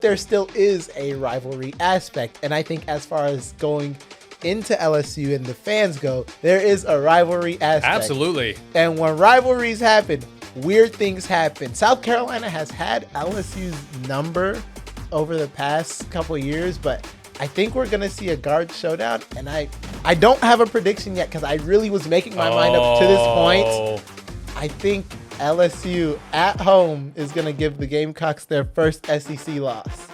there still is a rivalry aspect. And I think as far as going into LSU and the fans go, there is a rivalry aspect. Absolutely. And when rivalries happen, weird things happen. South Carolina has had LSU's number over the past couple of years, but I think we're going to see a guard showdown. And I don't have a prediction yet because I really was making my mind up to this point. I think LSU at home is going to give the Gamecocks their first SEC loss.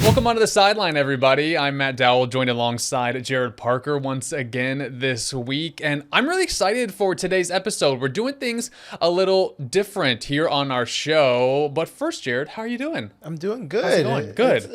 Welcome onto the sideline, everybody. I'm Matt Dowell, joined alongside Jared Parker once again this week, and I'm really excited for today's episode. We're doing things a little different here on our show, but first, Jared, how are you doing? I'm doing good. How's it going? Good.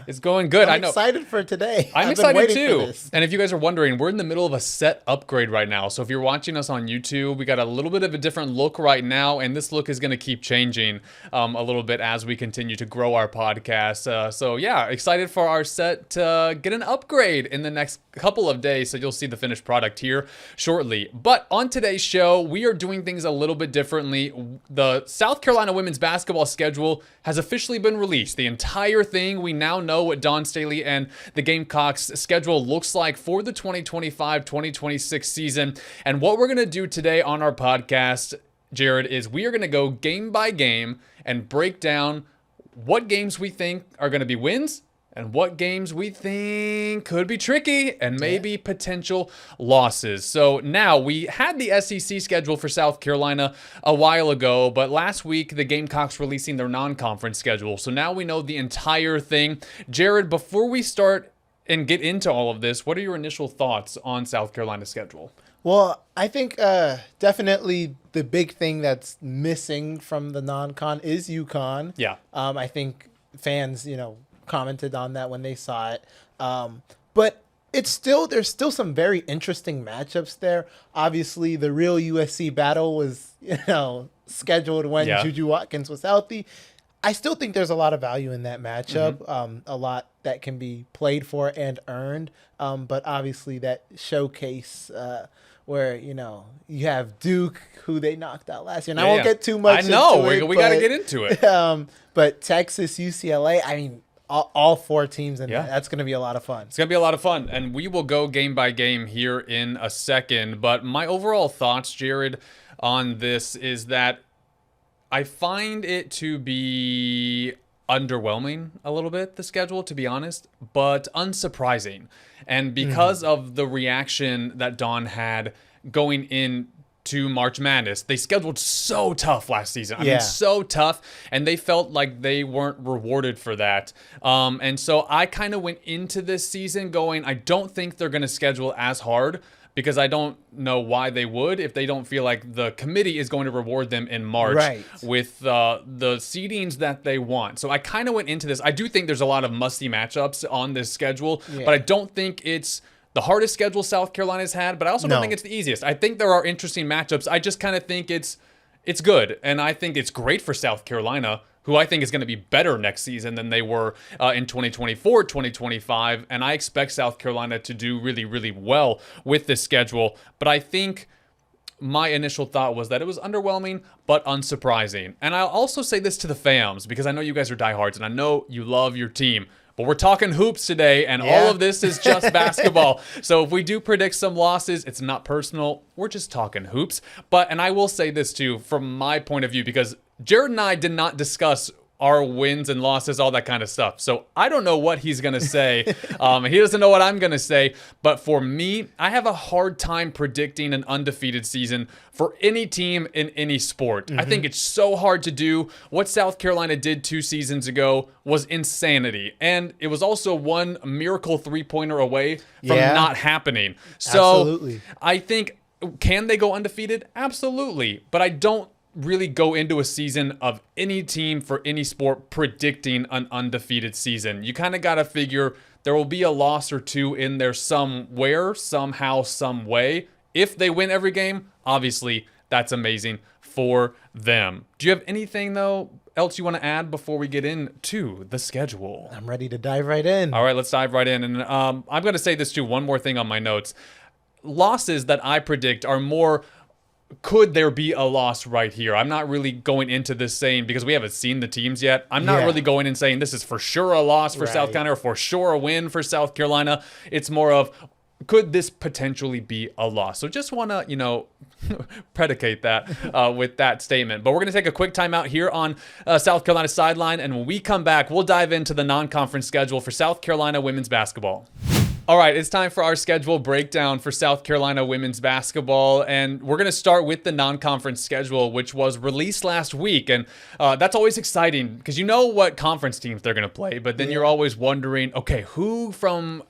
It's going good. I'm excited for today. I'm excited too. And if you guys are wondering, we're in the middle of a set upgrade right now. So if you're watching us on YouTube, we got a little bit of a different look right now, and this look is going to keep changing a little bit as we continue to grow our podcast. So yeah, excited for our set to get an upgrade in the next couple of days. So you'll see the finished product here shortly. But on today's show, we are doing things a little bit differently. The South Carolina women's basketball schedule has officially been released. The entire thing, we now know what Dawn Staley and the Gamecocks schedule looks like for the 2025-2026 season. And what we're going to do today on our podcast, Jared, is we are going to go game by game and break down what games we think are going to be wins and what games we think could be tricky and maybe potential losses. So now we had the SEC schedule for South Carolina a while ago, but last week the Gamecocks releasing their non-conference schedule. So now we know the entire thing. Jared, before we start and get into all of this, what are your initial thoughts on South Carolina's schedule? Well, I think definitely the big thing that's missing from the non-con is UConn. Yeah. I think fans, commented on that when they saw it. But there's still some very interesting matchups there. Obviously, the real USC battle was, scheduled when Juju Watkins was healthy. I still think there's a lot of value in that matchup, a lot that can be played for and earned. But obviously that showcase where, you have Duke, who they knocked out last year. And I won't get too much into it. We got to get into it. But Texas, UCLA, I mean, all four teams, and that's going to be a lot of fun. It's going to be a lot of fun, and we will go game by game here in a second. But my overall thoughts, Jared, on this is that I find it to be underwhelming a little bit, the schedule, to be honest, but unsurprising. And because of the reaction that Dawn had going into March Madness, they scheduled so tough last season. I mean, so tough, and they felt like they weren't rewarded for that. And so I kind of went into this season going, I don't think they're going to schedule as hard, because I don't know why they would if they don't feel like the committee is going to reward them in March with the seedings that they want. So I kind of went into this. I do think there's a lot of musty matchups on this schedule, but I don't think it's the hardest schedule South Carolina's had, but I also don't think it's the easiest. I think there are interesting matchups. I just kind of think it's good, and I think it's great for South Carolina, who I think is going to be better next season than they were in 2024, 2025. And I expect South Carolina to do really, really well with this schedule. But I think my initial thought was that it was underwhelming, but unsurprising. And I'll also say this to the fams, because I know you guys are diehards, and I know you love your team. But we're talking hoops today, and all of this is just basketball. So if we do predict some losses, it's not personal. We're just talking hoops. And I will say this too, from my point of view, because Jared and I did not discuss our wins and losses, all that kind of stuff. So I don't know what he's going to say. He doesn't know what I'm going to say. But for me, I have a hard time predicting an undefeated season for any team in any sport. I think it's so hard to do. What South Carolina did 2 seasons ago was insanity. And it was also one miracle three-pointer away from not happening. So I think, can they go undefeated? Absolutely. But I don't really go into a season of any team for any sport predicting an undefeated season. You kind of got to figure there will be a loss or two in there somewhere, somehow, some way. If they win every game, obviously that's amazing for them. Do you have anything though else you want to add before we get into the schedule? I'm ready to dive right in. All right, let's dive right in. And I'm going to say this too, one more thing on my notes. losses that I predict are more, could there be a loss right here? I'm not really going into this saying, because we haven't seen the teams yet, I'm not really going and saying this is for sure a loss for South Carolina or for sure a win for South Carolina. It's more of, could this potentially be a loss? So just want to, predicate that with that statement. But we're going to take a quick timeout here on South Carolina sideline. And when we come back, we'll dive into the non-conference schedule for South Carolina women's basketball. All right, it's time for our schedule breakdown for South Carolina women's basketball, and we're going to start with the non-conference schedule, which was released last week, and that's always exciting because you know what conference teams they're going to play, but then you're always wondering, okay, who from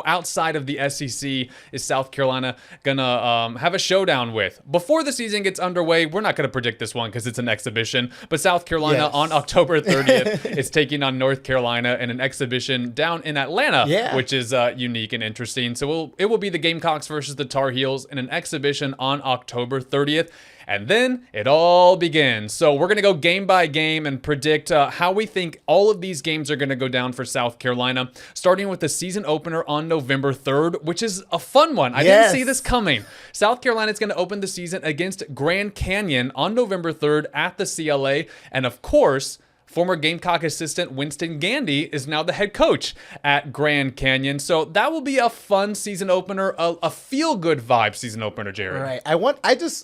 outside of the SEC is South Carolina gonna have a showdown with? Before the season gets underway, we're not gonna predict this one because it's an exhibition, but South Carolina on October 30th is taking on North Carolina in an exhibition down in Atlanta, which is unique and interesting. So it will be the Gamecocks versus the Tar Heels in an exhibition on October 30th. And then it all begins. So we're going to go game by game and predict how we think all of these games are going to go down for South Carolina, starting with the season opener on November 3rd, which is a fun one. I didn't see this coming. South Carolina is going to open the season against Grand Canyon on November 3rd at the CLA. And of course, former Gamecock assistant Winston Gandy is now the head coach at Grand Canyon. So that will be a fun season opener, a feel-good vibe season opener, Jared. Right.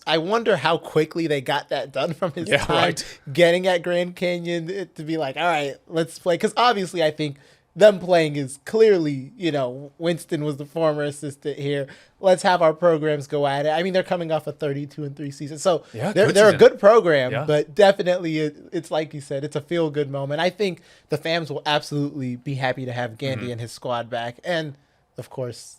I wonder how quickly they got that done from his time getting at Grand Canyon to be like, all right, let's play. Because obviously I think them playing is clearly, Winston was the former assistant here. Let's have our programs go at it. I mean, they're coming off a 32-3 season. So they're a good program, but definitely it's like you said, it's a feel-good moment. I think the fans will absolutely be happy to have Gandy and his squad back. And, of course,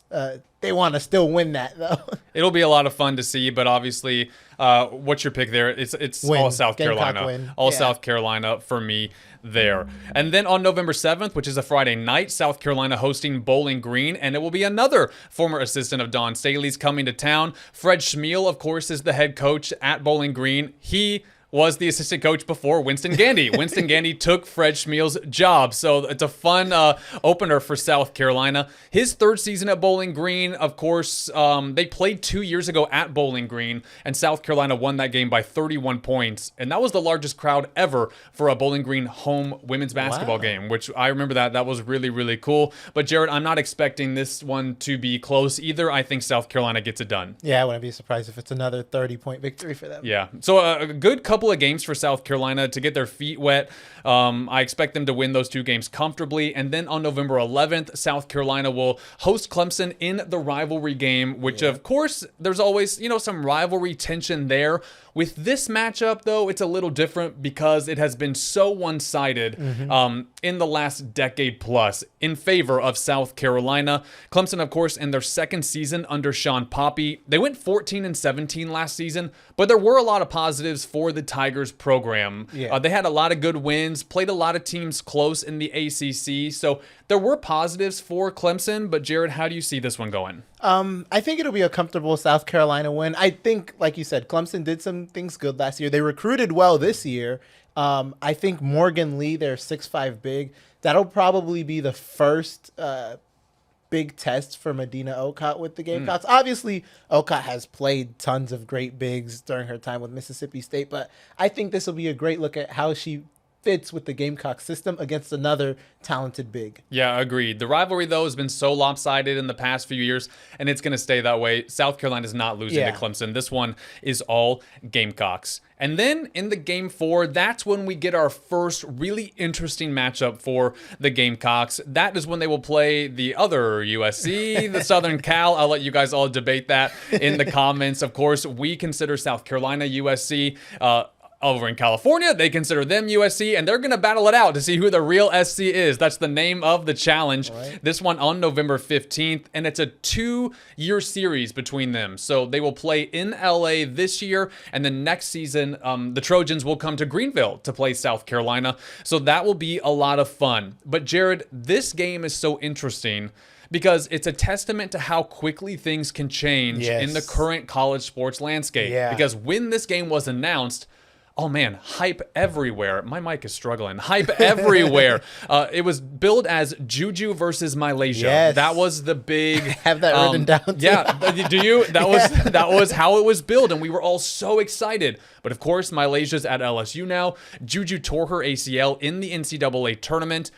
they want to still win that, though. It'll be a lot of fun to see, but obviously, what's your pick there? It's all South Carolina. South Carolina for me there. And then on November 7th, which is a Friday night, South Carolina hosting Bowling Green, and it will be another former assistant of Dawn Staley's coming to town. Fred Schmiel, of course, is the head coach at Bowling Green. He was the assistant coach before Winston Gandy. Winston Gandy took Fred Schmiel's job. So it's a fun opener for South Carolina. His third season at Bowling Green, of course, they played 2 years ago at Bowling Green, and South Carolina won that game by 31 points. And that was the largest crowd ever for a Bowling Green home women's basketball game, which I remember that was really, really cool. But Jared, I'm not expecting this one to be close either. I think South Carolina gets it done. Yeah, I wouldn't be surprised if it's another 30-point victory for them. Yeah. So a good couple of games for South Carolina to get their feet wet. I expect them to win those two games comfortably. And then on November 11th, South Carolina will host Clemson in the rivalry game, which of course there's always, some rivalry tension there. With this matchup, though, it's a little different because it has been so one-sided in the last decade plus in favor of South Carolina. Clemson, of course, in their second season under Sean Poppy, they went 14-17 last season, but there were a lot of positives for the Tigers program. They had a lot of good wins, played a lot of teams close in the ACC, so there were positives for Clemson. But Jared, how do you see this one going? I think it'll be a comfortable South Carolina win. I think, like you said, Clemson did some things good last year. They recruited well this year. I think Morgan Lee, their 6'5" big, that'll probably be the first big test for Medina Okot with the Gamecocks. Obviously, Okot has played tons of great bigs during her time with Mississippi State, but I think this will be a great look at how she fits with the Gamecock system against another talented big. Yeah, agreed. The rivalry, though, has been so lopsided in the past few years, and it's going to stay that way. South Carolina is not losing to Clemson. This one is all Gamecocks. And then in the Game 4, that's when we get our first really interesting matchup for the Gamecocks. That is when they will play the other USC, the Southern Cal. I'll let you guys all debate that in the comments. Of course, we consider South Carolina USC. Over in California, they consider them USC, and they're going to battle it out to see who the real SC is. That's the name of the challenge. Right. This one on November 15th, and it's a 2-year series between them. So they will play in LA this year, and then next season, the Trojans will come to Greenville to play South Carolina. So that will be a lot of fun. But Jared, this game is so interesting because it's a testament to how quickly things can change in the current college sports landscape. Because when this game was announced, Oh man, hype everywhere. My mic is struggling. Hype everywhere. It was billed as Juju versus Malaysia. Yes. That was the big. I have that written down too. Yeah, do you? That was how it was billed, and we were all so excited. But of course, Malaysia's at LSU now. Juju tore her ACL in the NCAA tournament.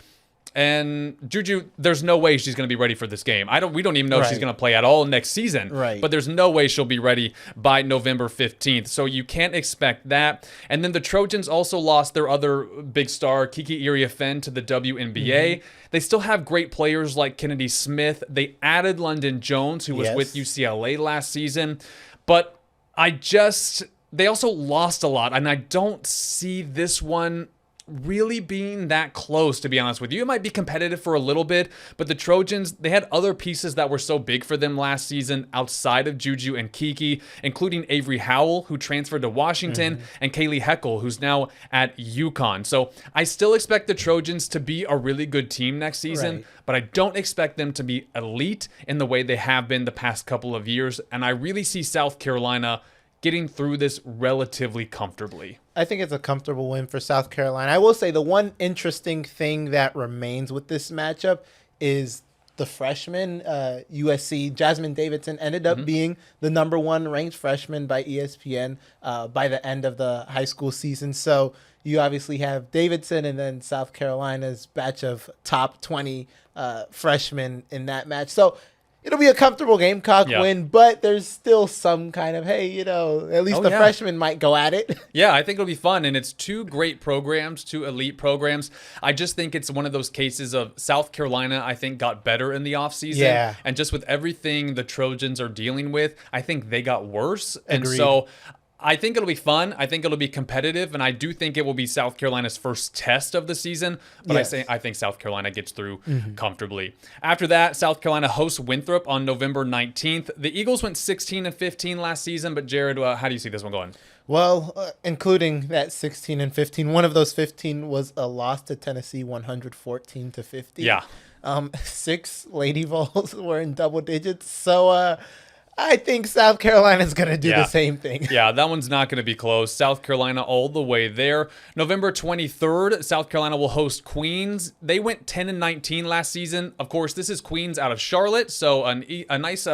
And Juju, there's no way she's going to be ready for this game. We don't even know if she's going to play at all next season. Right. But there's no way she'll be ready by November 15th. So you can't expect that. And then the Trojans also lost their other big star, Kiki Iriafen, to the WNBA. They still have great players like Kennedy Smith. They added London Jones, who was with UCLA last season. But they also lost a lot. And I don't see this one really being that close, to be honest with you. It might be competitive for a little bit, but the Trojans, they had other pieces that were so big for them last season outside of Juju and Kiki, including Avery Howell, who transferred to Washington, and Kaylee Heckel, who's now at UConn. So I still expect the Trojans to be a really good team next season, but I don't expect them to be elite in the way they have been the past couple of years. And I really see South Carolina getting through this relatively comfortably. I think it's a comfortable win for South Carolina. I will say the one interesting thing that remains with this matchup is the freshman, USC, Jasmine Davidson, ended up being the number 1 ranked freshman by ESPN by the end of the high school season. So you obviously have Davidson and then South Carolina's batch of top 20 freshmen in that match. So it'll be a comfortable Gamecock win, but there's still some kind of, hey, at least the freshmen might go at it. Yeah, I think it'll be fun. And it's 2 great programs, 2 elite programs. I just think it's one of those cases of South Carolina, I think, got better in the offseason. Yeah. And just with everything the Trojans are dealing with, I think they got worse. And Agreed. so I think it'll be fun. I think it'll be competitive, and I do think it will be South Carolina's first test of the season. But I think South Carolina gets through comfortably. After that, South Carolina hosts Winthrop on November 19th. The Eagles went 16-15 last season, but Jared, how do you see this one going? Well, including that 16-15, one of those 15 was a loss to Tennessee, 114-50. Yeah. 6 Lady Vols were in double digits, so I think South Carolina's going to do the same thing. Yeah, that one's not going to be close. South Carolina all the way there. November 23rd, South Carolina will host Queens. They went 10-19 last season. Of course, this is Queens out of Charlotte, so a nice,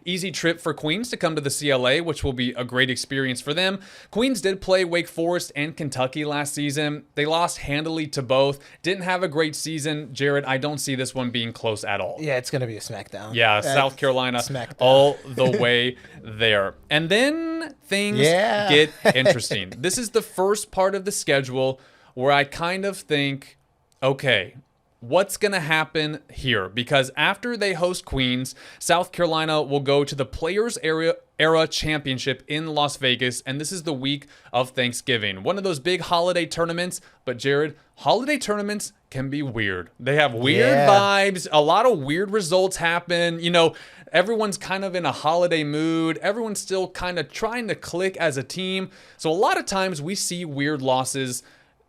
easy trip for Queens to come to the CLA, which will be a great experience for them. Queens did play Wake Forest and Kentucky last season. They lost handily to both. Didn't have a great season. Jared, I don't see this one being close at all. Yeah, it's going to be a smackdown. Yeah, South Carolina smackdown. all the way there. And then things get interesting. This is the first part of the schedule where I kind of think, okay, what's going to happen here? Because after they host Queens, South Carolina will go to the Players Era Championship in Las Vegas, and this is the week of Thanksgiving. One of those big holiday tournaments, but Jared, holiday tournaments can be weird. They have weird vibes. A lot of weird results happen. Everyone's kind of in a holiday mood. Everyone's still kind of trying to click as a team. So a lot of times we see weird losses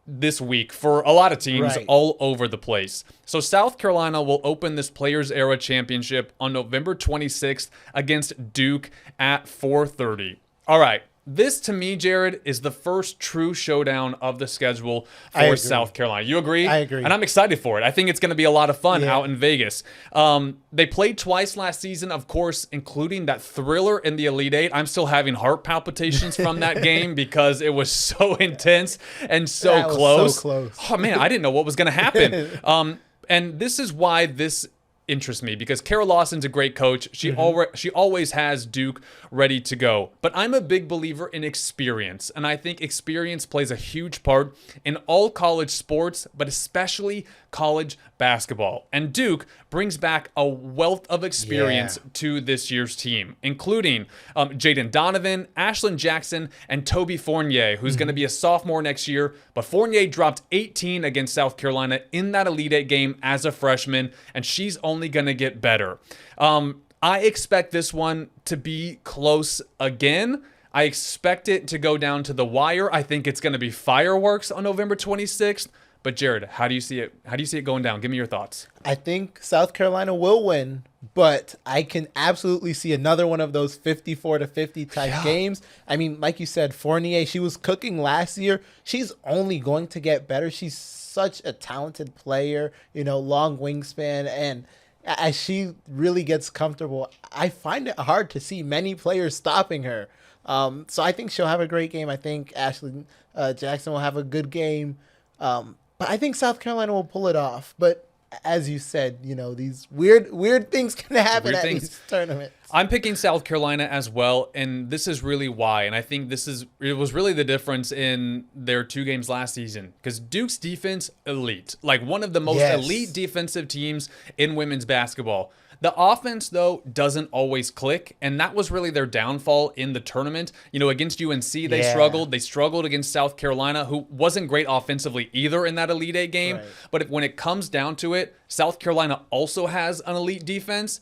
this week for a lot of teams all over the place. So South Carolina will open this Players Era Championship on November 26th against Duke at 4:30. All right. This, to me, Jared, is the first true showdown of the schedule for South Carolina. You agree? I agree. And I'm excited for it. I think it's going to be a lot of fun out in Vegas. They played twice last season, of course, including that thriller in the Elite Eight. I'm still having heart palpitations from that game because it was so intense and so close. So close. Oh, man, I didn't know what was going to happen. And this is why this interests me, because Kara Lawson's a great coach. She always has Duke ready to go. But I'm a big believer in experience, and I think experience plays a huge part in all college sports, but especially college basketball. And Duke brings back a wealth of experience to this year's team, including Jaden Donovan, Ashlyn Jackson, and Toby Fournier, who's going to be a sophomore next year. But Fournier dropped 18 against South Carolina in that Elite Eight game as a freshman, and she's only going to get better. I expect this one to be close again. I expect it to go down to the wire. I think it's going to be fireworks on November 26th. But Jared, how do you see it? How do you see it going down? Give me your thoughts. I think South Carolina will win, but I can absolutely see another one of those 54-50 type games. I mean, like you said, Fournier, she was cooking last year. She's only going to get better. She's such a talented player, long wingspan, and as she really gets comfortable, I find it hard to see many players stopping her. So I think she'll have a great game. I think Ashley Jackson will have a good game. But I think South Carolina will pull it off. But as you said, these weird things can happen at these tournaments. I'm picking South Carolina as well, and this is really why. And I think it was really the difference in their 2 games last season, because Duke's defense, elite, like one of the most elite defensive teams in women's basketball. The offense, though, doesn't always click, and that was really their downfall in the tournament. Against UNC, they struggled. They struggled against South Carolina, who wasn't great offensively either in that Elite Eight game. Right. But when it comes down to it, South Carolina also has an elite defense.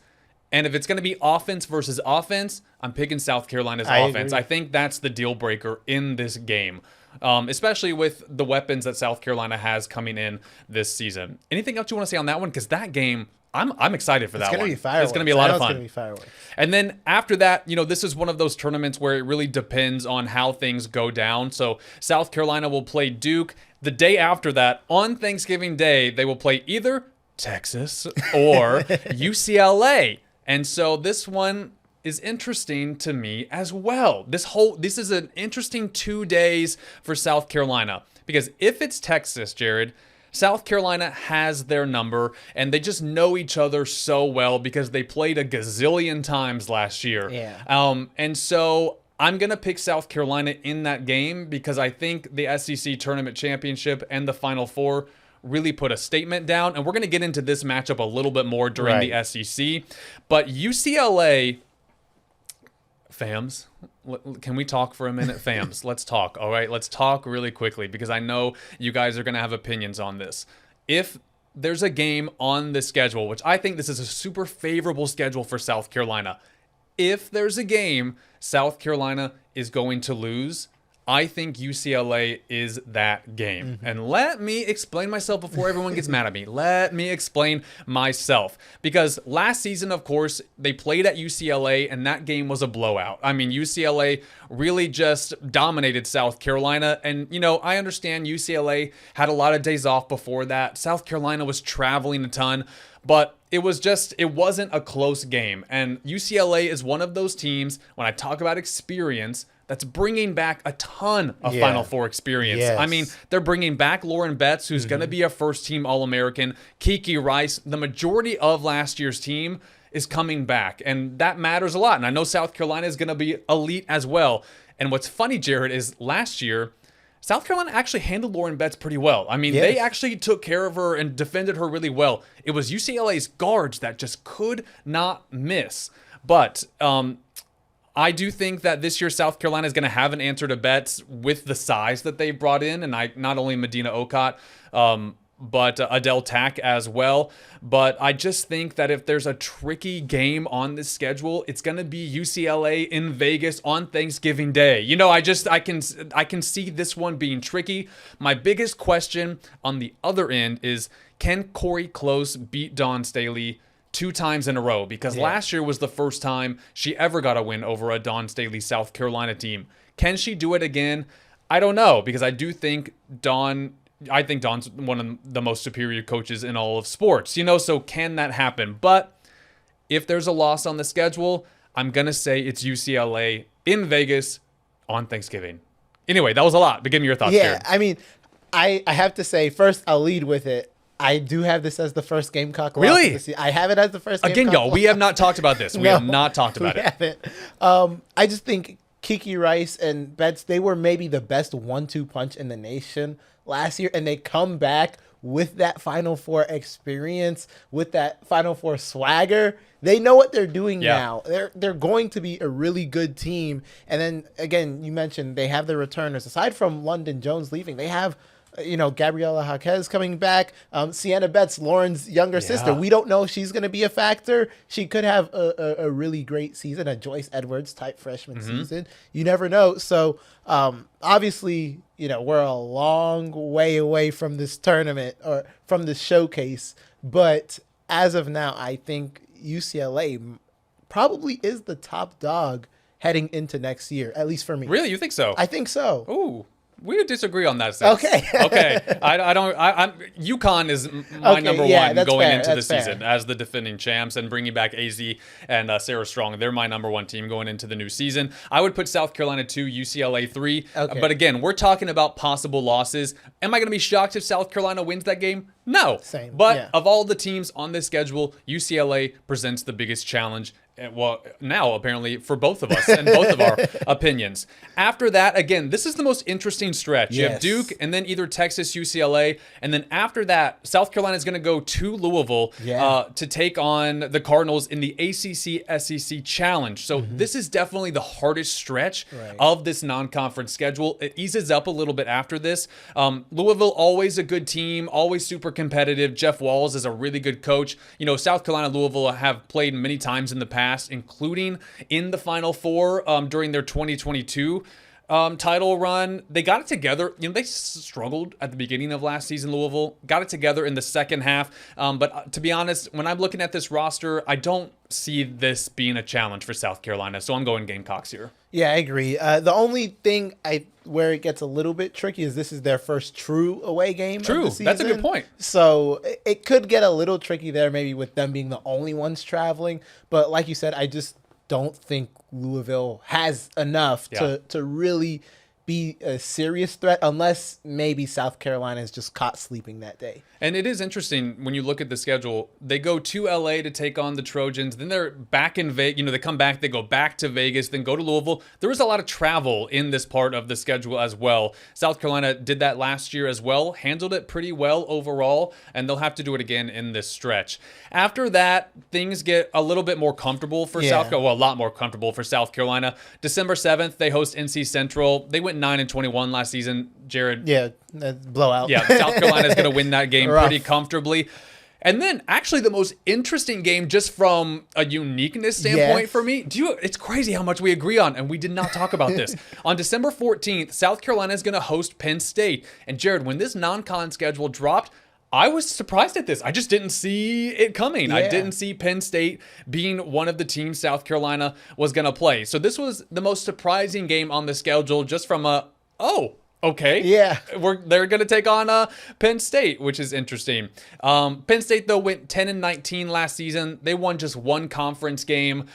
And if it's going to be offense versus offense, I'm picking South Carolina's offense. Agree. I think that's the deal breaker in this game, especially with the weapons that South Carolina has coming in this season. Anything else you want to say on that one? Because that game, I'm excited for that one. It's going to be a lot of fun. It's going to be fireworks. And then after that, this is one of those tournaments where it really depends on how things go down. So South Carolina will play Duke. The day after that, on Thanksgiving Day, they will play either Texas or UCLA. And so this one is interesting to me as well. This is an interesting 2 days for South Carolina, because if it's Texas, Jared, South Carolina has their number, and they just know each other so well because they played a gazillion times last year. Yeah. And so I'm going to pick South Carolina in that game because I think the SEC Tournament Championship and the Final Four really put a statement down. And we're going to get into this matchup a little bit more during the SEC. But UCLA, fams, can we talk for a minute? Fams, let's talk. All right, let's talk really quickly because I know you guys are going to have opinions on this. If there's a game on the schedule, which I think this is a super favorable schedule for South Carolina, if there's a game South Carolina is going to lose, I think UCLA is that game. Mm-hmm. And let me explain myself before everyone gets mad at me. Let me explain myself. Because last season, of course, they played at UCLA, and that game was a blowout. I mean, UCLA really just dominated South Carolina. And, I understand UCLA had a lot of days off before that. South Carolina was traveling a ton. But it wasn't a close game. And UCLA is one of those teams, when I talk about experience, that's bringing back a ton of Final Four experience. Yes. I mean, they're bringing back Lauren Betts, who's going to be a first-team All-American. Kiki Rice, the majority of last year's team is coming back, and that matters a lot. And I know South Carolina is going to be elite as well. And what's funny, Jared, is last year, South Carolina actually handled Lauren Betts pretty well. I mean, they actually took care of her and defended her really well. It was UCLA's guards that just could not miss. But I do think that this year South Carolina is going to have an answer to Betts with the size that they brought in, and not only Medina Okot, but Adele Tack as well. But I just think that if there's a tricky game on this schedule, it's going to be UCLA in Vegas on Thanksgiving Day. I can see this one being tricky. My biggest question on the other end is, can Corey Close beat Dawn Staley 2 times in a row? Because last year was the first time she ever got a win over a Dawn Staley South Carolina team. Can she do it again? I don't know, because I think Dawn's one of the most superior coaches in all of sports, so can that happen? But if there's a loss on the schedule, I'm going to say it's UCLA in Vegas on Thanksgiving. Anyway, that was a lot, but give me your thoughts, Jared. I mean, I have to say, first, I'll lead with it. I do have this as the first Gamecock loss. Really? I have it as the first Gamecock Again, y'all, we have not talked about this. We have not talked about it. Haven't. I just think Kiki Rice and Betts, they were maybe the best 1-2 punch in the nation last year, and they come back with that Final Four experience, with that Final Four swagger. They know what they're doing now. They're going to be a really good team. And then, again, you mentioned they have the returners. Aside from London Jones leaving, they have Gabriela Jaquez coming back. Sienna Betts, Lauren's younger sister. We don't know if she's going to be a factor. She could have a really great season, a Joyce Edwards type freshman season. You never know. So obviously, we're a long way away from this tournament or from this showcase. But as of now, I think UCLA probably is the top dog heading into next year, at least for me. Really? You think so? I think so. Ooh. We would disagree on that sense. Okay. Okay. I don't. UConn is my number one going fair, into the fair. season as the defending champs and bringing back AZ and Sarah Strong. They're my number one team going into the new season. I would put South Carolina 2, UCLA 3. Okay. But again, we're talking about possible losses. Am I going to be shocked if South Carolina wins that game? No. Same. But Yeah. of all the teams on this schedule, UCLA presents the biggest challenge. Well, now apparently for both of us and both of our opinions. After that, again, this is the most interesting stretch. You have Yes. Duke and then either Texas, UCLA. And then after that, South Carolina is going to go to Louisville to take on the Cardinals in the ACC SEC Challenge. So this is definitely the hardest stretch of this non-conference schedule. It eases up a little bit after this. Louisville, always a good team, always super competitive. Jeff Walls is a really good coach. South Carolina, Louisville have played many times in the past, including in the Final Four during their 2022 title run. They got it together. They struggled at the beginning of last season, Louisville. Got it together in the second half. But to be honest, when I'm looking at this roster, I don't see this being a challenge for South Carolina. So I'm going Gamecocks here. Yeah, I agree. The only thing where it gets a little bit tricky is this is their first true away game. True. Of the That's a good season. point. So it could get a little tricky there, maybe with them being the only ones traveling. But like you said, I just don't think Louisville has enough to really be a serious threat unless maybe South Carolina is just caught sleeping that day. And it is interesting when you look at the schedule. They go to LA to take on the Trojans. Then they're back in Vegas. They come back. They go back to Vegas. Then go to Louisville. There is a lot of travel in this part of the schedule as well. South Carolina did that last year as well. Handled it pretty well overall. And they'll have to do it again in this stretch. After that, things get a little bit more comfortable for South Carolina. Well, a lot more comfortable for South Carolina. December 7th, they host NC Central. They went 9-21 last season. Jared. Yeah, blowout. Yeah, South Carolina is going to win that game Rough. pretty comfortably. And then actually the most interesting game just from a uniqueness standpoint for me, it's crazy how much we agree on, and we did not talk about this. On December 14th, South Carolina is going to host Penn State. And Jared, when this non-con schedule dropped, I was surprised at this. I just didn't see it coming. Yeah. I didn't see Penn State being one of the teams South Carolina was going to play. So this was the most surprising game on the schedule just from okay. Yeah. They're going to take on Penn State, which is interesting. Penn State, though, went 10-19 last season. They won just one conference game.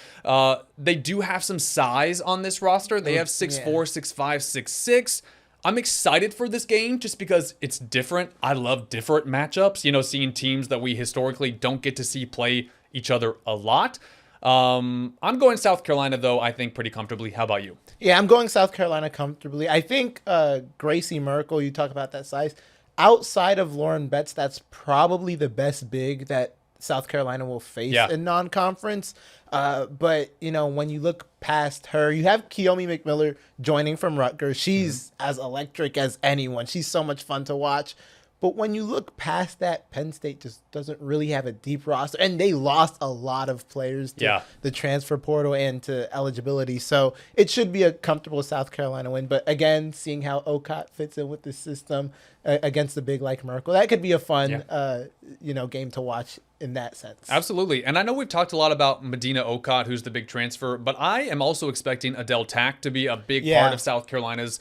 They do have some size on this roster. They have 6'4", 6'5", 6'6". I'm excited for this game just because it's different. I love different matchups, seeing teams that we historically don't get to see play each other a lot. I'm going South Carolina, though, I think pretty comfortably. How about you? Yeah, I'm going South Carolina comfortably. I think Gracie Merkel, you talk about that size. Outside of Lauren Betts, that's probably the best big that South Carolina will face in non-conference. But, when you look past her, you have Kiyomi McMiller joining from Rutgers. She's as electric as anyone. She's so much fun to watch. But when you look past that, Penn State just doesn't really have a deep roster. And they lost a lot of players to the transfer portal and to eligibility. So it should be a comfortable South Carolina win. But again, seeing how Okot fits in with the system against a big like Merkel, that could be a fun, game to watch in that sense. Absolutely. And I know we've talked a lot about Medina Okot, who's the big transfer, but I am also expecting Adele Tack to be a big part of South Carolina's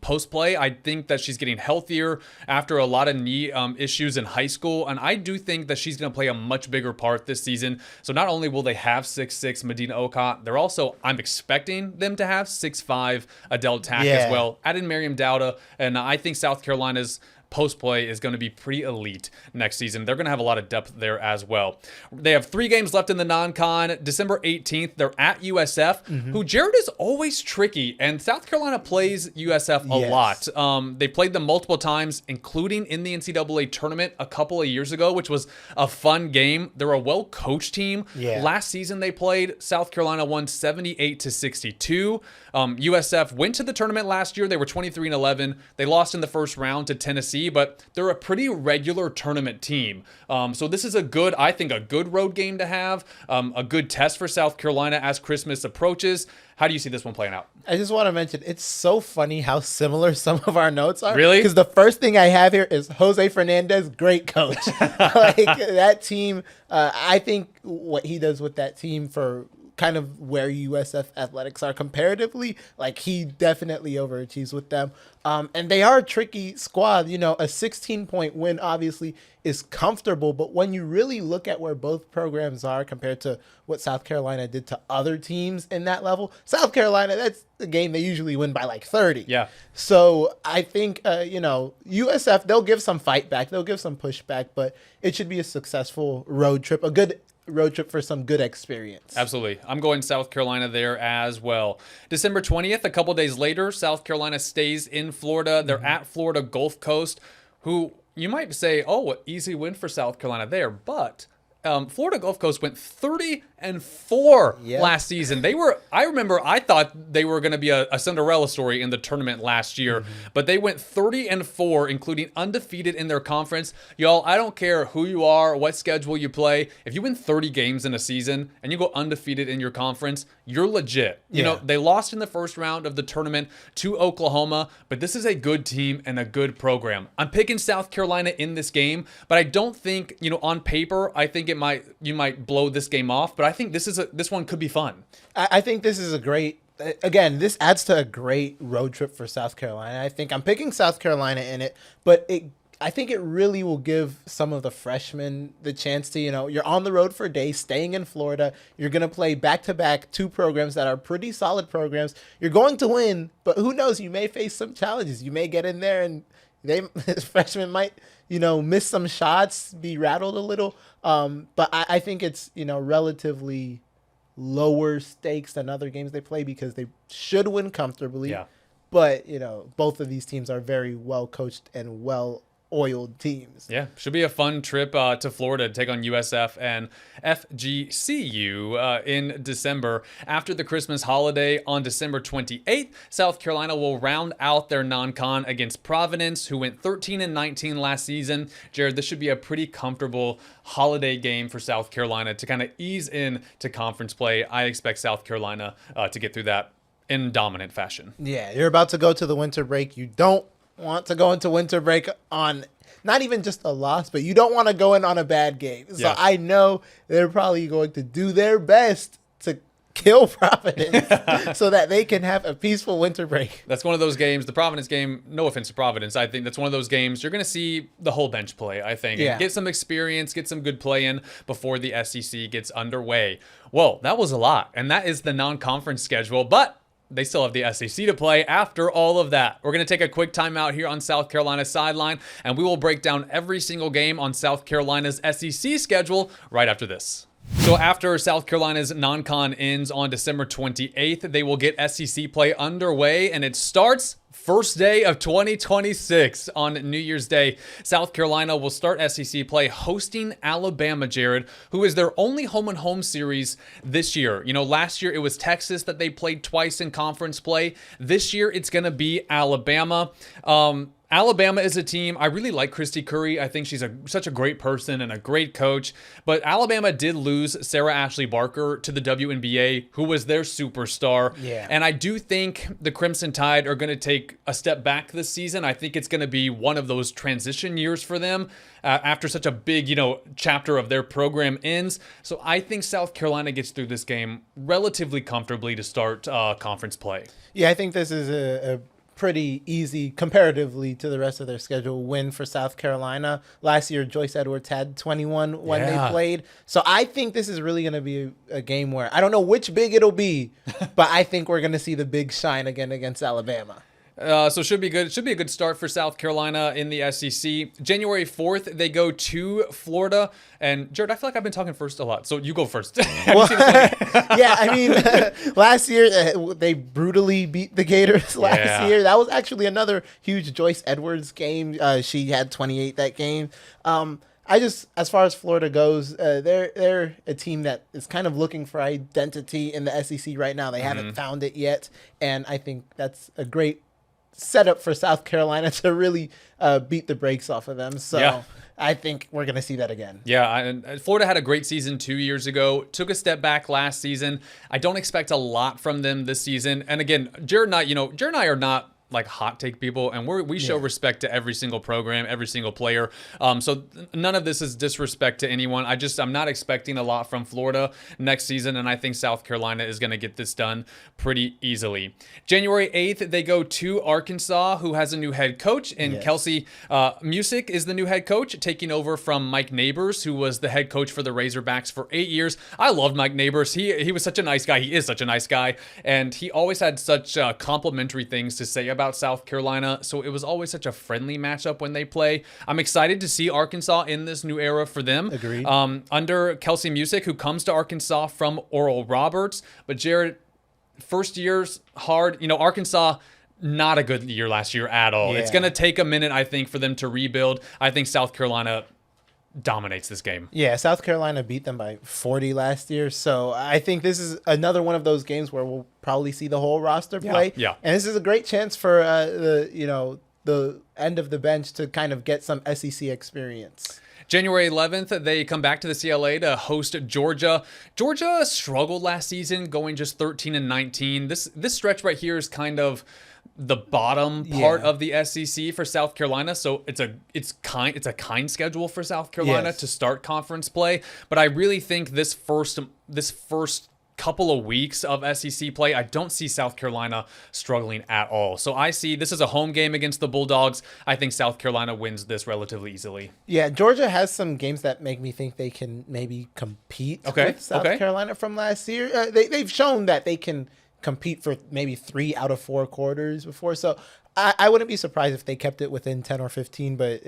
post play. I think that she's getting healthier after a lot of knee issues in high school. And I do think that she's going to play a much bigger part this season. So not only will they have 6'6" Medina Okot, I'm expecting them to have 6'5" Adele Tack as well. Add in Miriam Dowda, and I think South Carolina's post play is going to be pretty elite next season. They're going to have a lot of depth there as well. They have 3 games left in the non-con. December 18th, they're at USF, who Jared is always tricky, and South Carolina plays USF a lot. They played them multiple times, including in the NCAA tournament a couple of years ago, which was a fun game. They're a well-coached team. Last season they played, South Carolina won 78-62. USF went to the tournament last year. They were 23-11. They lost in the first round to Tennessee. SEC, but they're a pretty regular tournament team. So this is I think a good road game to have, a good test for South Carolina as Christmas approaches. How do you see this one playing out? I just want to mention, it's so funny how similar some of our notes are. Really? Because the first thing I have here is Jose Fernandez, great coach. Like that team, I think what he does with that team for kind of where USF athletics are comparatively, like he definitely overachieves with them. And they are a tricky squad. You know, a 16-point win obviously is comfortable, but when you really look at where both programs are compared to what South Carolina did to other teams in that level, South Carolina, that's the game they usually win by like 30. Yeah. So I think, USF, they'll give some fight back, they'll give some pushback, but it should be a successful road trip, a good road trip for some good experience. Absolutely. I'm going South Carolina there as well. December 20th, a couple days later, South Carolina stays in Florida. They're at Florida Gulf Coast, who you might say, oh, easy win for South Carolina there, but Florida Gulf Coast went 30-4 last season. I thought they were going to be a Cinderella story in the tournament last year, but they went 30-4, including undefeated in their conference. Y'all, I don't care who you are, what schedule you play. If you win 30 games in a season and you go undefeated in your conference, you're legit. You know, they lost in the first round of the tournament to Oklahoma, but this is a good team and a good program. I'm picking South Carolina in this game, but I don't think, on paper, I think you might blow this game off, but I think this one could be fun. I think this is a great, again, this adds to a great road trip for South Carolina. I think I'm picking South Carolina in it, but I think it really will give some of the freshmen the chance to, you're on the road for a day, staying in Florida. You're going to play back-to-back two programs that are pretty solid programs. You're going to win, but who knows? You may face some challenges. You may get in there and freshmen might, miss some shots, be rattled a little. But I think it's, relatively lower stakes than other games they play because they should win comfortably. Yeah. But, both of these teams are very well coached and well-oiled teams. Yeah, should be a fun trip to Florida to take on USF and FGCU in December. After the Christmas holiday on December 28th, South Carolina will round out their non-con against Providence, who went 13-19 last season. Jared, this should be a pretty comfortable holiday game for South Carolina to kind of ease in to conference play. I expect South Carolina to get through that in dominant fashion. Yeah, you're about to go to the winter break. You don't want to go into winter break on not even just a loss, but you don't want to go in on a bad game. So I know they're probably going to do their best to kill Providence so that they can have a peaceful winter break. That's one of those games, the Providence game, no offense to Providence, I think that's one of those games you're going to see the whole bench play, I think. Yeah. And get some experience, get some good play in before the SEC gets underway. Whoa, that was a lot. And that is the non-conference schedule, but they still have the SEC to play after all of that. We're going to take a quick timeout here on South Carolina's sideline, and we will break down every single game on South Carolina's SEC schedule right after this. So after South Carolina's non-con ends on December 28th, they will get SEC play underway, and it starts first day of 2026 on New Year's Day. South Carolina will start SEC play hosting Alabama, Jared, who is their only home-and-home series this year. Last year it was Texas that they played twice in conference play. This year it's going to be Alabama. Alabama is a team, I really like Christy Curry. I think she's such a great person and a great coach. But Alabama did lose Sarah Ashley Barker to the WNBA, who was their superstar. Yeah. And I do think the Crimson Tide are going to take a step back this season. I think it's going to be one of those transition years for them after such a big, chapter of their program ends. So I think South Carolina gets through this game relatively comfortably to start conference play. Yeah, I think this is a pretty easy, comparatively to the rest of their schedule, win for South Carolina. Last year, Joyce Edwards had 21 when they played. So I think this is really going to be a game where, I don't know which big it'll be, but I think we're going to see the big shine again against Alabama. So should be good. It should be a good start for South Carolina in the SEC. January 4th, they go to Florida. And Jared, I feel like I've been talking first a lot, so you go first. Yeah, I mean, last year they brutally beat the Gators last year. That was actually another huge Joyce Edwards game. She had 28 that game. As far as Florida goes, they're a team that is kind of looking for identity in the SEC right now. They haven't found it yet, and I think that's a great set up for South Carolina to really beat the brakes off of them. So Yeah. I think we're going to see that again. Yeah, and Florida had a great season 2 years ago. Took a step back last season. I don't expect a lot from them this season. And again, Jared and I are not like hot take people, and we show respect to every single program, every single player. So none of this is disrespect to anyone. I'm not expecting a lot from Florida next season, and I think South Carolina is going to get this done pretty easily. January 8th, they go to Arkansas, who has a new head coach, and Kelsey Music is the new head coach, taking over from Mike Neighbors, who was the head coach for the Razorbacks for 8 years. I loved Mike Neighbors. He was such a nice guy. He is such a nice guy, and he always had such complimentary things to say about South Carolina, so it was always such a friendly matchup when they play. I'm excited to see Arkansas in this new era for them. Agreed. Under Kelsey Music, who comes to Arkansas from Oral Roberts. But Jared, first year's hard. Arkansas, not a good year last year at all. Yeah. It's going to take a minute, I think, for them to rebuild. I think South Carolina dominates this game. Yeah, South Carolina beat them by 40 last year. So I think this is another one of those games where we'll probably see the whole roster play. Yeah. And this is a great chance for the end of the bench to kind of get some SEC experience. January 11th, they come back to the CLA to host Georgia. Georgia struggled last season, going just 13-19. This stretch right here is kind of the bottom part of the SEC for South Carolina, so it's a kind schedule for South Carolina to start conference play. But I really think this first couple of weeks of SEC play, I don't see South Carolina struggling at all. So I see this is a home game against the Bulldogs. I think South Carolina wins this relatively easily. Yeah, Georgia has some games that make me think they can maybe compete with South Carolina from last year. They've shown that they can compete for maybe 3 out of 4 quarters before. So I wouldn't be surprised if they kept it within 10 or 15, but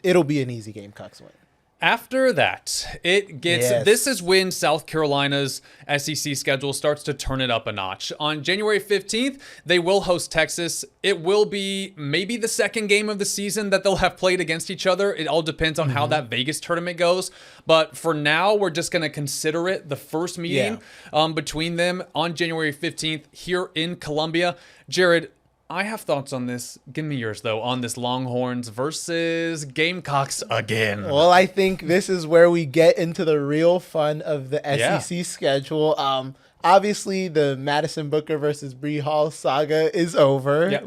it'll be an easy Gamecocks win. After that, this is when South Carolina's SEC schedule starts to turn it up a notch. On January 15th, they will host Texas. It will be maybe the second game of the season that they'll have played against each other. It all depends on how that Vegas tournament goes. But for now, we're just going to consider it the first meeting between them on January 15th here in Columbia. Jared, I have thoughts on this. Give me yours, though, on this Longhorns versus Gamecocks again. Well, I think this is where we get into the real fun of the SEC schedule. Obviously, the Madison Booker versus Bree Hall saga is over. Yeah.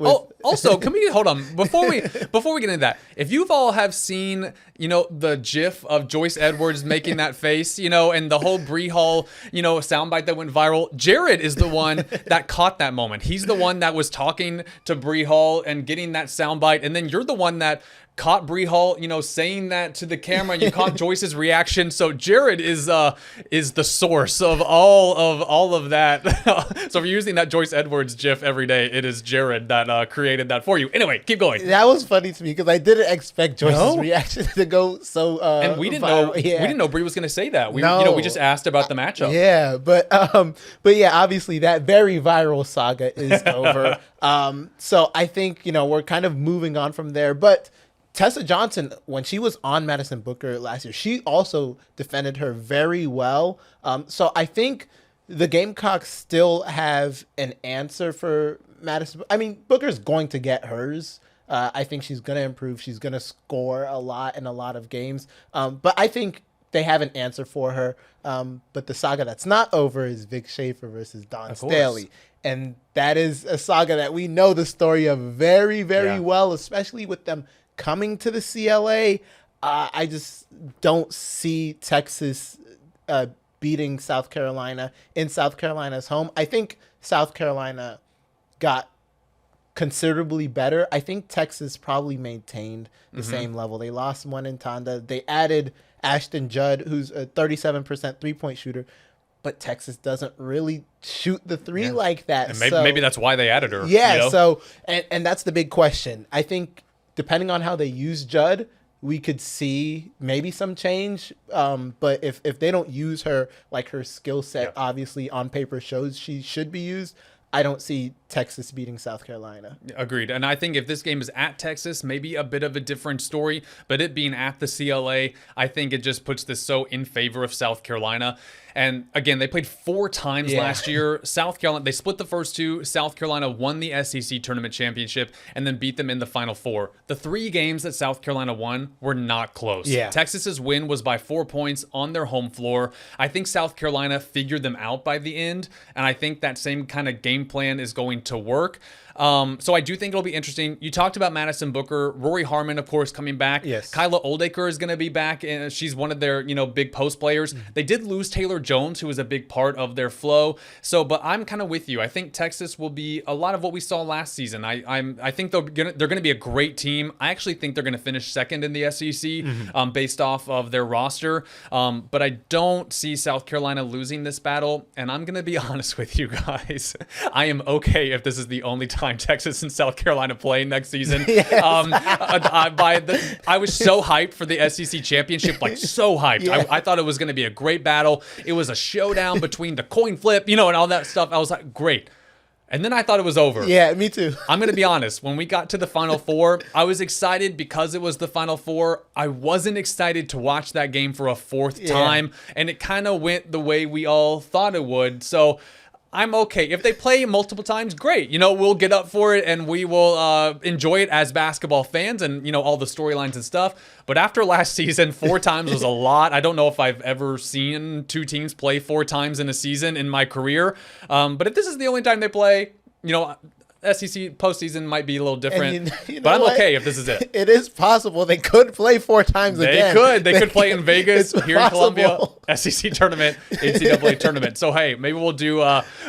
Also, can we hold on before we get into that? If you've all have seen, the GIF of Joyce Edwards making that face, and the whole Bree Hall, soundbite that went viral, Jared is the one that caught that moment. He's the one that was talking to Bree Hall and getting that soundbite, and then you're the one that caught Bree Hall, saying that to the camera, and you caught Joyce's reaction. So Jared is the source of all of that. So if you're using that Joyce Edwards GIF every day, it is Jared that created that for you. Anyway, keep going. That was funny to me because I didn't expect Joyce's reaction to go so. And we didn't know. We didn't know Bree was going to say that. We just asked about the matchup. Yeah, but yeah, obviously that very viral saga is over. So I think we're kind of moving on from there, but Tessa Johnson, when she was on Madison Booker last year, she also defended her very well. So I think the Gamecocks still have an answer for Madison. I mean, Booker's going to get hers. I think she's going to improve. She's going to score a lot in a lot of games. But I think they have an answer for her. But the saga that's not over is Vic Schaefer versus Dawn Staley. And that is a saga that we know the story of very, very well, especially with them coming to the CLA. I just don't see Texas beating South Carolina in South Carolina's home. I think South Carolina got considerably better. I think Texas probably maintained the same level. They lost one in Tonda. They added Ashton Judd, who's a 37% three-point shooter, but Texas doesn't really shoot the three like that. And maybe that's why they added her. Yeah, so and that's the big question. I think depending on how they use Judd, we could see maybe some change. But if they don't use her, like her skill set obviously on paper shows she should be used, I don't see Texas beating South Carolina. Agreed. And I think if this game is at Texas, maybe a bit of a different story. But it being at the CLA, I think it just puts this so in favor of South Carolina. And again, they played 4 times last year. South Carolina, they split the first 2. South Carolina won the SEC tournament championship and then beat them in the Final Four. The 3 games that South Carolina won were not close. Yeah. Texas's win was by 4 points on their home floor. I think South Carolina figured them out by the end, and I think that same kind of game plan is going to work. So I do think it'll be interesting. You talked about Madison Booker, Rory Harmon, of course, coming back. Yes. Kyla Oldaker is going to be back, and she's one of their, big post players. They did lose Taylor Jones, who was a big part of their flow. So, but I'm kind of with you. I think Texas will be a lot of what we saw last season. I think they're gonna be a great team. I actually think they're gonna finish second in the SEC, based off of their roster. But I don't see South Carolina losing this battle. And I'm gonna be honest with you guys. I am okay if this is the only time Texas and South Carolina play next season. Yes. I was so hyped for the SEC championship, like so hyped. Yeah. I thought it was going to be a great battle. It was a showdown between the coin flip, and all that stuff. I was like, great. And then I thought it was over. Yeah, me too. I'm going to be honest. When we got to the Final Four, I was excited because it was the Final Four. I wasn't excited to watch that game for a 4th time. And it kind of went the way we all thought it would. So I'm okay. If they play multiple times, great. We'll get up for it and we will enjoy it as basketball fans and, all the storylines and stuff. But after last season, 4 times was a lot. I don't know if I've ever seen 2 teams play 4 times in a season in my career. But if this is the only time they play, SEC postseason might be a little different, but I'm okay if this is it. It is possible they could play 4 times again. They could play in Vegas, here possible. in Columbia, SEC tournament, NCAA tournament. So hey, maybe we'll do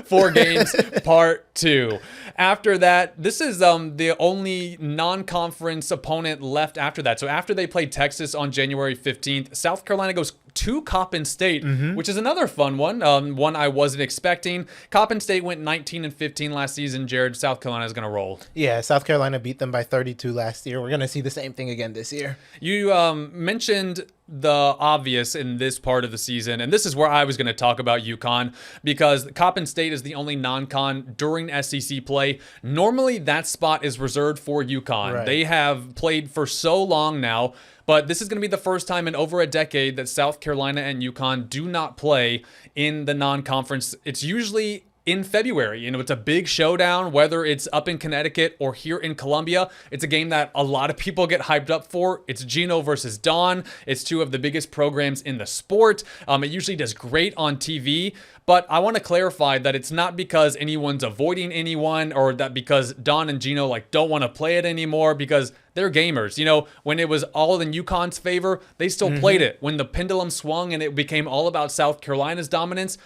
4 games part 2. After that, this is the only non-conference opponent left after that. So after they played Texas on January 15th, South Carolina goes to Coppin State, which is another fun one. One I wasn't expecting. Coppin State went 19-15 last season. Jared, South Carolina is going to roll. Yeah, South Carolina beat them by 32 last year. We're going to see the same thing again this year. You mentioned the obvious in this part of the season, and this is where I was going to talk about UConn, because Coppin State is the only non-con during SEC play. Normally, that spot is reserved for UConn. Right. They have played for so long now, but this is going to be the first time in over a decade that South Carolina and UConn do not play in the non-conference. It's usually in February. It's a big showdown, whether it's up in Connecticut or here in Columbia. It's a game that a lot of people get hyped up for. It's Gino versus Don. It's 2 of the biggest programs in the sport. It usually does great on TV, but I want to clarify that it's not because anyone's avoiding anyone or that because Don and Gino don't want to play it anymore, because they're gamers. When it was all in UConn's favor, they still played it. When the pendulum swung and it became all about South Carolina's dominance,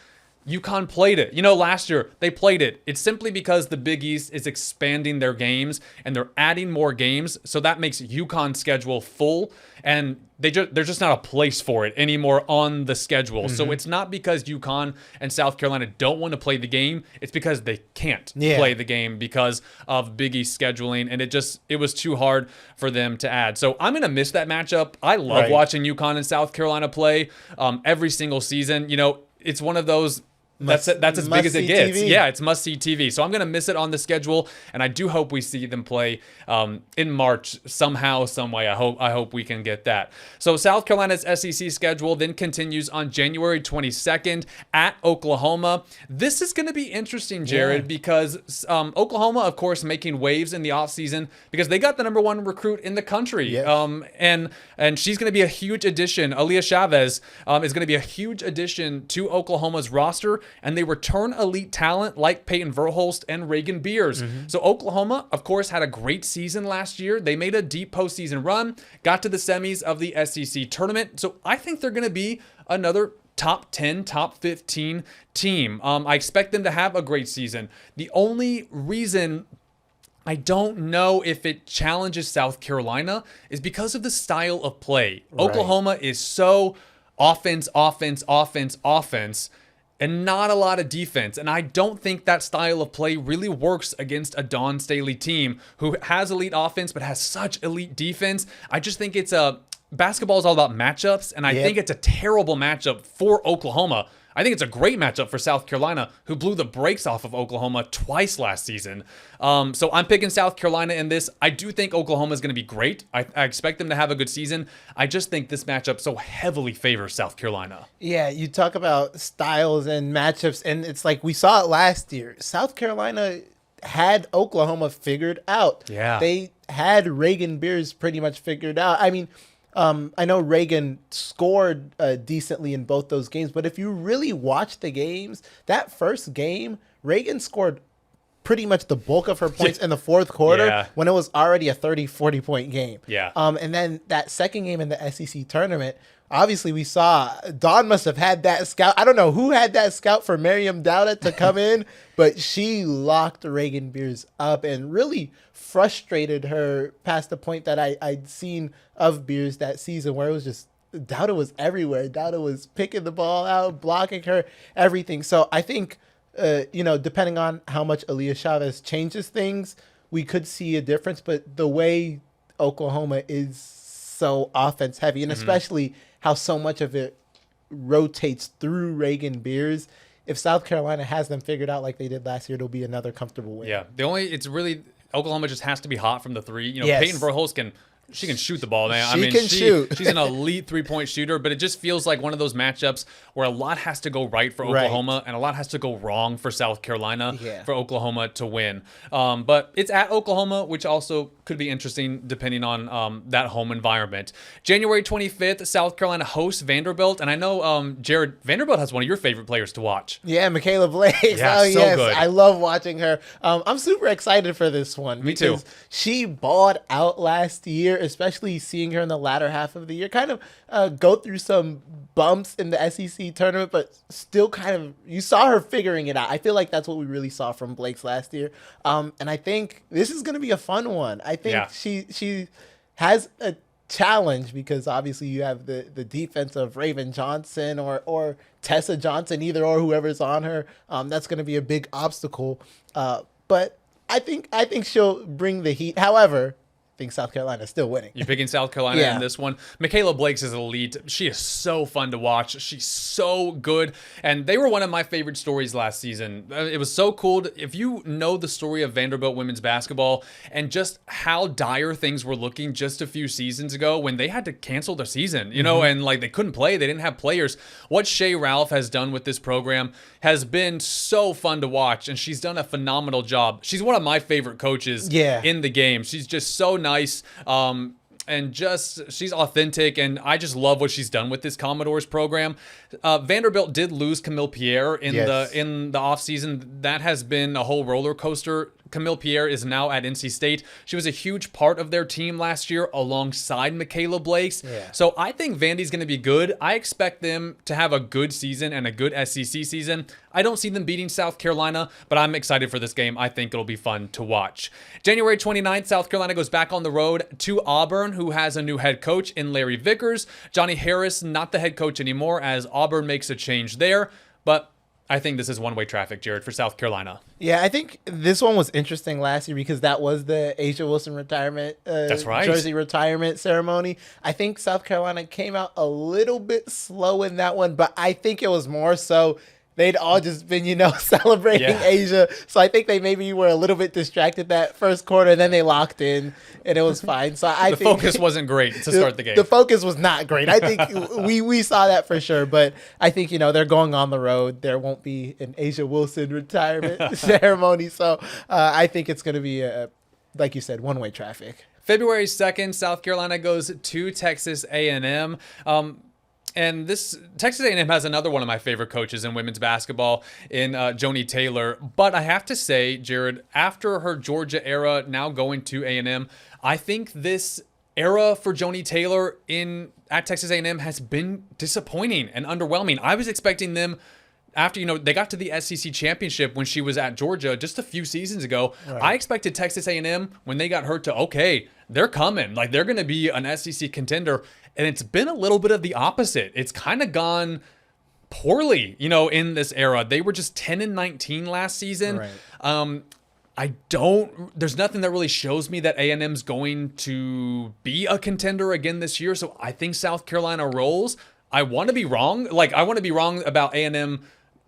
UConn played it. Last year they played it. It's simply because the Big East is expanding their games and they're adding more games. So that makes UConn's schedule full, and there's just not a place for it anymore on the schedule. So it's not because UConn and South Carolina don't want to play the game. It's because they can't play the game because of Big East scheduling, and it was too hard for them to add. So I'm going to miss that matchup. I love watching UConn and South Carolina play every single season. It's one of those. That's as big as it gets. TV. Yeah, it's must-see TV. So I'm going to miss it on the schedule, and I do hope we see them play in March somehow, some way. I hope we can get that. So South Carolina's SEC schedule then continues on January 22nd at Oklahoma. This is going to be interesting, Jared, because Oklahoma, of course, making waves in the offseason because they got the #1 recruit in the country. Yes. And she's going to be a huge addition. Aaliyah Chavez is going to be a huge addition to Oklahoma's roster, and they return elite talent like Peyton Verhulst and Reagan Beers. So Oklahoma, of course, had a great season last year. They made a deep postseason run, got to the semis of the SEC tournament. So I think they're going to be another top 10, top 15 team. I expect them to have a great season. The only reason I don't know if it challenges South Carolina is because of the style of play. Right. Oklahoma is so offense, and not a lot of defense. And I don't think that style of play really works against a Dawn Staley team who has elite offense but has such elite defense. I just think basketball is all about matchups, and I think it's a terrible matchup for Oklahoma. I think it's a great matchup for South Carolina, who blew the brakes off of Oklahoma twice last season. So I'm picking South Carolina in this. I do think Oklahoma is going to be great. I expect them to have a good season. I just think this matchup so heavily favors South Carolina. Yeah, you talk about styles and matchups, and it's like we saw it last year. South Carolina had Oklahoma figured out. Yeah. They had Reagan Beers pretty much figured out. I mean, I know Reagan scored decently in both those games, but if you really watch the games, that first game, Reagan scored pretty much the bulk of her points in the fourth quarter when it was already a 30, 40-point game. Yeah. And then that second game in the SEC tournament, obviously we saw Dawn must have had that scout. I don't know who had that scout for Miriam Dowdett to come in, but she locked Reagan Beers up and really frustrated her past the point that I'd seen of Beers that season, where it was just Dowdett was everywhere. Dowdett was picking the ball out, blocking her, everything. So I think, depending on how much Aaliyah Chavez changes things, we could see a difference. But the way Oklahoma is so offense heavy, and especially how so much of it rotates through Reagan Beers, if South Carolina has them figured out like they did last year, it'll be another comfortable win. Yeah. It's really, Oklahoma just has to be hot from the three. Yes. Peyton Verhulst she can shoot the ball, man. She can shoot. She's an elite three-point shooter, but it just feels like one of those matchups where a lot has to go right for Oklahoma and a lot has to go wrong for South Carolina for Oklahoma to win. But it's at Oklahoma, which also could be interesting depending on that home environment. January 25th, South Carolina hosts Vanderbilt, and I know, Jared, Vanderbilt has one of your favorite players to watch. Yeah, Michaela Blakes. Yeah, so good. I love watching her. I'm super excited for this one. Me too. She balled out last year, especially seeing her in the latter half of the year kind of go through some bumps in the SEC tournament, but still you saw her figuring it out. I feel like that's what we really saw from Blake's last year. And I think this is going to be a fun one. I think she has a challenge because obviously you have the defense of Raven Johnson or Tessa Johnson, either or whoever's on her. That's going to be a big obstacle. But I think she'll bring the heat. However, I think South Carolina's still winning. You're picking South Carolina in this one. Michaela Blakes is elite. She is so fun to watch. She's so good. And they were one of my favorite stories last season. It was so cool. If you know the story of Vanderbilt women's basketball and just how dire things were looking just a few seasons ago when they had to cancel their season, and like they couldn't play, they didn't have players. What Shea Ralph has done with this program has been so fun to watch, and she's done a phenomenal job. She's one of my favorite coaches in the game. She's just so nice, and just she's authentic, and I just love what she's done with this Commodores program. Vanderbilt did lose Camille Pierre in the offseason. That has been a whole roller coaster. Camille Pierre is now at NC State. She was a huge part of their team last year alongside Michaela Blakes. So I think Vandy's going to be good. I expect them to have a good season and a good SEC season. I don't see them beating South Carolina, but I'm excited for this game. I think it'll be fun to watch. January 29th, South Carolina goes back on the road to Auburn, who has a new head coach in Larry Vickers. Johnny Harris, not the head coach anymore, as Auburn makes a change there. But I think this is one-way traffic, Jared, for South Carolina. Yeah, I think this one was interesting last year because that was the Asia Wilson retirement, That's right. jersey retirement ceremony. I think South Carolina came out a little bit slow in that one, but I think it was more so they'd all just been, celebrating Asia. So I think they maybe were a little bit distracted that first quarter, and then they locked in, and it was fine. So I think the focus wasn't great to start the game. The focus was not great. I think we saw that for sure. But I think, they're going on the road. There won't be an Asia Wilson retirement ceremony. So I think it's going to be, like you said, one-way traffic. February 2nd, South Carolina goes to Texas A&M. And this Texas A&M has another one of my favorite coaches in women's basketball in Joni Taylor. But I have to say, Jared, after her Georgia era, now going to A&M, I think this era for Joni Taylor at Texas A&M has been disappointing and underwhelming. I was expecting them after, they got to the SEC championship when she was at Georgia just a few seasons ago. Right. I expected Texas A&M when they got hurt to, they're coming. Like, they're going to be an SEC contender. And it's been a little bit of the opposite. It's kind of gone poorly, in this era. They were just 10-19 last season. Right. There's nothing that really shows me that A&M's going to be a contender again this year. So I think South Carolina rolls. I want to be wrong. Like, I want to be wrong about A&M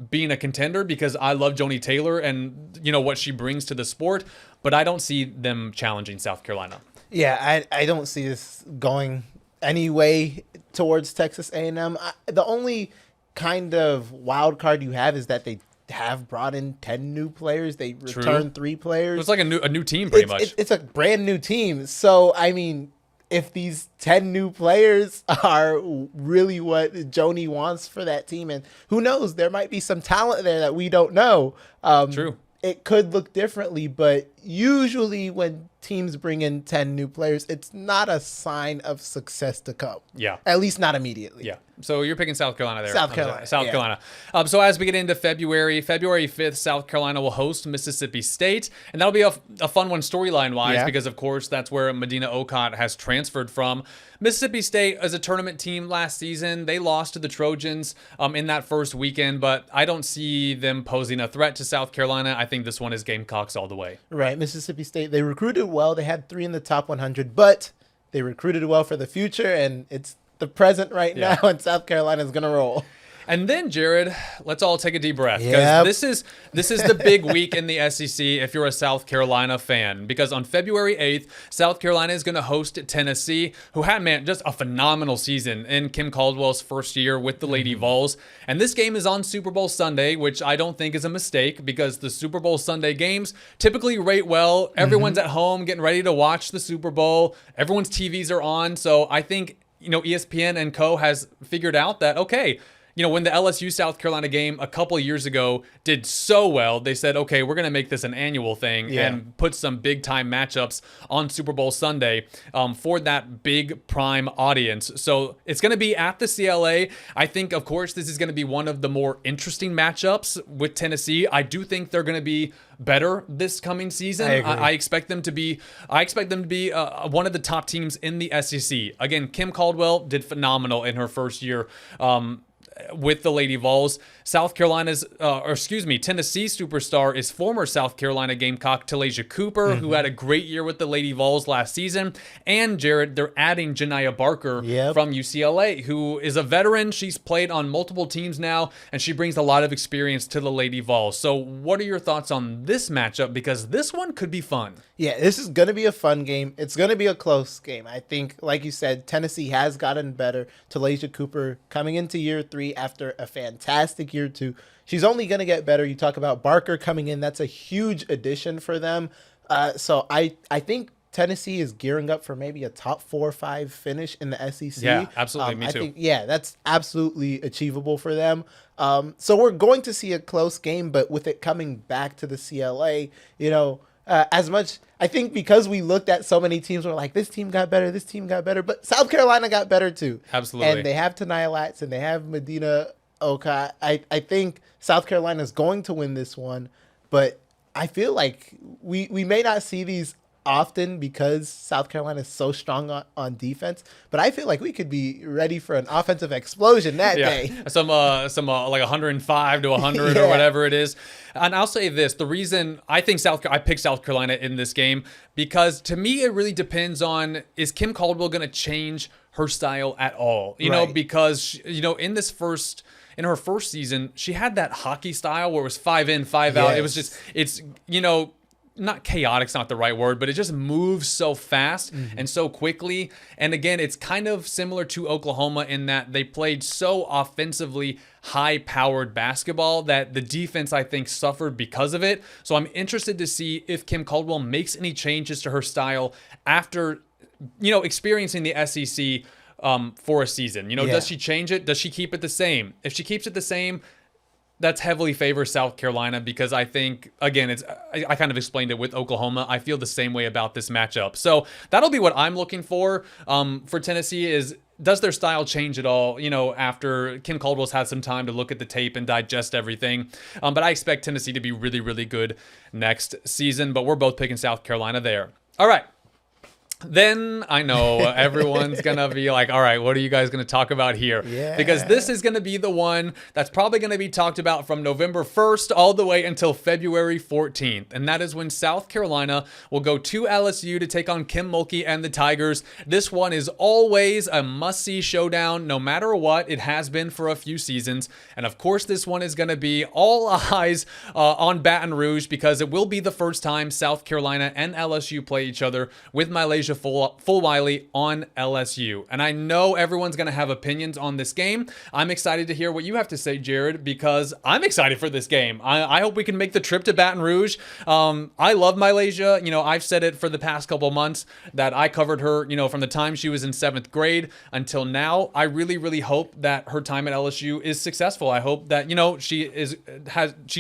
being a contender because I love Joni Taylor and, what she brings to the sport, but I don't see them challenging South Carolina. Yeah, I don't see this going any way towards Texas A&M. The only kind of wild card you have is that they have brought in 10 new players. They returned 3 players. It's like a new team, pretty much. It's a brand new team. So, I mean, if these 10 new players are really what Joni wants for that team, and who knows, there might be some talent there that we don't know. True. It could look differently, but usually when teams bring in 10 new players, it's not a sign of success to come. Yeah. At least not immediately. Yeah. So you're picking South Carolina there. South Carolina. South Carolina. So as we get into February 5th, South Carolina will host Mississippi State. And that'll be a fun one storyline-wise because, of course, that's where Medina Okot has transferred from. Mississippi State as a tournament team last season, they lost to the Trojans in that first weekend, but I don't see them posing a threat to South Carolina. I think this one is Gamecocks all the way. Right. Mississippi State, they recruited well. They had 3 in the top 100, but they recruited well for the future, and it's the present right now, and South Carolina is going to roll. And then, Jared, let's all take a deep breath Yep. because this is the big week in the SEC if you're a South Carolina fan. Because on February 8th, South Carolina is going to host Tennessee, who had, just a phenomenal season in Kim Caldwell's first year with the Lady Vols. And this game is on Super Bowl Sunday, which I don't think is a mistake because the Super Bowl Sunday games typically rate well. Everyone's at home getting ready to watch the Super Bowl. Everyone's TVs are on. So I think, ESPN and co has figured out that, okay, when the LSU South Carolina game a couple of years ago did so well, they said, okay, we're going to make this an annual thing and put some big time matchups on Super Bowl Sunday for that big prime audience. So it's going to be at the CLA. I think, of course, this is going to be one of the more interesting matchups with Tennessee. I do think they're going to be better this coming season. I expect them to be one of the top teams in the SEC. Again, Kim Caldwell did phenomenal in her first year with the Lady Vols. Tennessee superstar is former South Carolina Gamecock Talasia Cooper, who had a great year with the Lady Vols last season. And Jared, they're adding Janiah Barker from UCLA, who is a veteran. She's played on multiple teams now, and she brings a lot of experience to the Lady Vols. So what are your thoughts on this matchup? Because this one could be fun. Yeah, this is going to be a fun game. It's going to be a close game. I think, like you said, Tennessee has gotten better. Talasia Cooper coming into year 3 after a fantastic year 2. She's only going to get better. You talk about Barker coming in. That's a huge addition for them. So I think Tennessee is gearing up for maybe a top 4 or 5 finish in the SEC. Yeah, absolutely. Me too. I think, that's absolutely achievable for them. So we're going to see a close game, but with it coming back to the CLA, as much, I think because we looked at so many teams, we're like, this team got better, but South Carolina got better too. Absolutely. And they have Taniah Latz and they have Medina Okot. I think South Carolina is going to win this one, but I feel like we may not see these often because South Carolina is so strong on defense, but I feel like we could be ready for an offensive explosion that day. Some like 105 to 100 or whatever it is. And I'll say this, the reason I think I picked South Carolina in this game, because to me it really depends on, is Kim Caldwell going to change her style at all? Because in her first season, she had that hockey style where it was 5 in, 5 out. It was just, not chaotic, it's not the right word, but it just moves so fast and so quickly. And again, it's kind of similar to Oklahoma in that they played so offensively high-powered basketball that the defense, I think, suffered because of it. So I'm interested to see if Kim Caldwell makes any changes to her style after, experiencing the SEC for a season. Does she change it? Does she keep it the same? If she keeps it the same, that's heavily favors South Carolina because I think, again, I kind of explained it with Oklahoma. I feel the same way about this matchup. So that'll be what I'm looking for Tennessee is, does their style change at all, after Kim Caldwell's had some time to look at the tape and digest everything. But I expect Tennessee to be really, really good next season. But we're both picking South Carolina there. All right. then I know everyone's going to be like, all right, what are you guys going to talk about here? Yeah. Because this is going to be the one that's probably going to be talked about from November 1st all the way until February 14th. And that is when South Carolina will go to LSU to take on Kim Mulkey and the Tigers. This one is always a must-see showdown, no matter what. It has been for a few seasons. And of course, this one is going to be all eyes on Baton Rouge, because it will be the first time South Carolina and LSU play each other, with Malaysia Full Wiley on LSU. And I know everyone's going to have opinions on this game. I'm excited to hear what you have to say, Jared, because I'm excited for this game. I hope we can make the trip to Baton Rouge. I love Malaysia. You know, I've said it for the past couple months that I covered her, you know, from the time she was in 7th grade until now. I really, really hope that her time at LSU is successful. I hope that, you know, she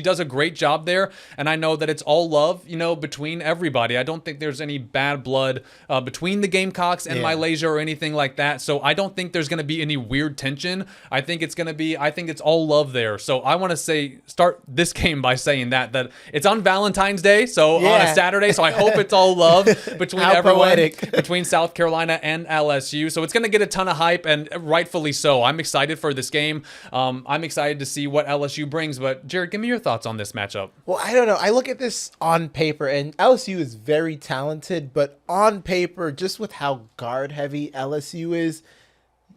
does a great job there. And I know that it's all love, you know, between everybody. I don't think there's any bad blood between the Gamecocks and Malaysia or anything like that. So I don't think there's going to be any weird tension. I think it's all love there. So I want to start this game by saying that it's on Valentine's Day, so on a Saturday. So I hope it's all love between everyone, between South Carolina and LSU. So it's going to get a ton of hype, and rightfully so. I'm excited for this game. I'm excited to see what LSU brings. But Jared, give me your thoughts on this matchup. Well, I don't know. I look at this on paper, and LSU is very talented, but on paper, just with how guard heavy LSU is,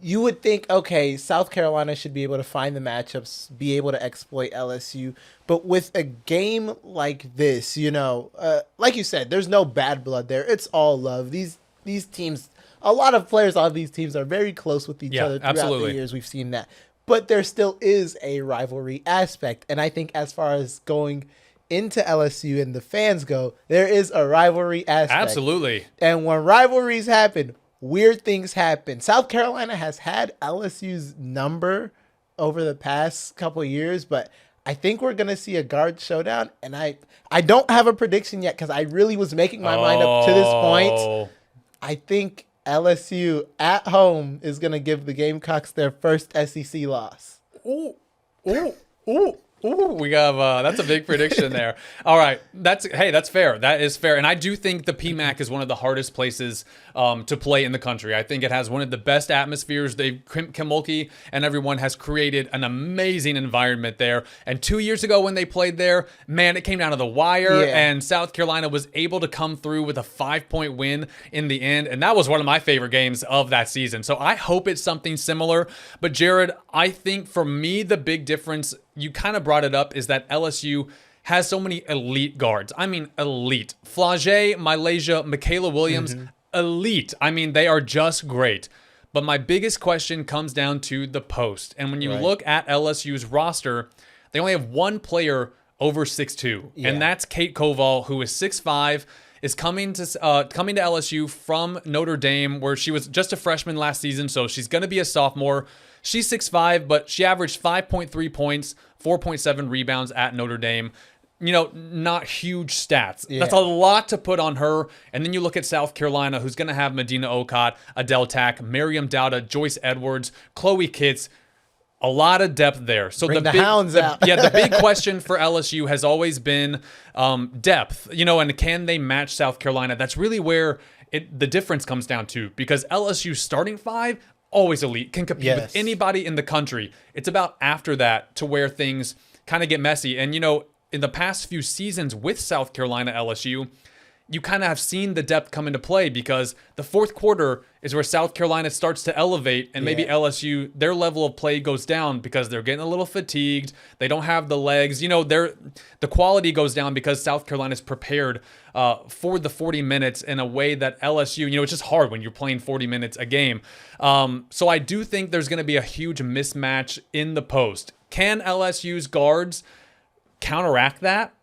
you would think, okay, South Carolina should be able to find the matchups, be able to exploit LSU. But with a game like this, you know, like you said, there's no bad blood there. It's all love. These teams, a lot of players on these teams are very close with each other throughout the years. We've seen that. But there still is a rivalry aspect. And I think as far as going into LSU and the fans go, there is a rivalry aspect. Absolutely. And when rivalries happen, weird things happen. South Carolina has had LSU's number over the past couple of years, but I think we're going to see a guard showdown. And I don't have a prediction yet, because I really was making my mind up to this point. I think LSU at home is going to give the Gamecocks their first SEC loss. Ooh. Ooh, we got that's a big prediction there. All right, that's fair. That is fair, and I do think the PMAC is one of the hardest places to play in the country. I think it has one of the best atmospheres. Kim Mulkey and everyone has created an amazing environment there. And 2 years ago when they played there, man, it came down to the wire, and South Carolina was able to come through with a 5-point win in the end, and that was one of my favorite games of that season. So I hope it's something similar. But Jared, I think for me the big difference, you kind of brought it up, is that LSU has so many elite guards. I mean, elite. Flau'jae, Malaysia, Michaela Williams, elite. I mean, they are just great. But my biggest question comes down to the post. And when you look at LSU's roster, they only have one player over 6'2", and that's Kate Koval, who is 6'5", is coming to LSU from Notre Dame, where she was just a freshman last season, so she's going to be a sophomore. She's 6'5", but she averaged 5.3 points, 4.7 rebounds at Notre Dame. You know, not huge stats. That's a lot to put on her. And then you look at South Carolina, who's going to have Medina Okot, Adele Tack, Miriam Dowda, Joyce Edwards, Chloe Kitts. A lot of depth there. So Bring the hounds out. The big question for LSU has always been depth. You know, and can they match South Carolina? That's really where the difference comes down to, because LSU's starting five, always elite, can compete with anybody in the country. It's about after that to where things kind of get messy. And, you know, in the past few seasons with South Carolina LSU, you kind of have seen the depth come into play, because the fourth quarter is where South Carolina starts to elevate, and maybe LSU, their level of play goes down because they're getting a little fatigued. They don't have the legs. You know, the quality goes down because South Carolina's prepared for the 40 minutes in a way that LSU, you know, it's just hard when you're playing 40 minutes a game. So I do think there's going to be a huge mismatch in the post. Can LSU's guards counteract that?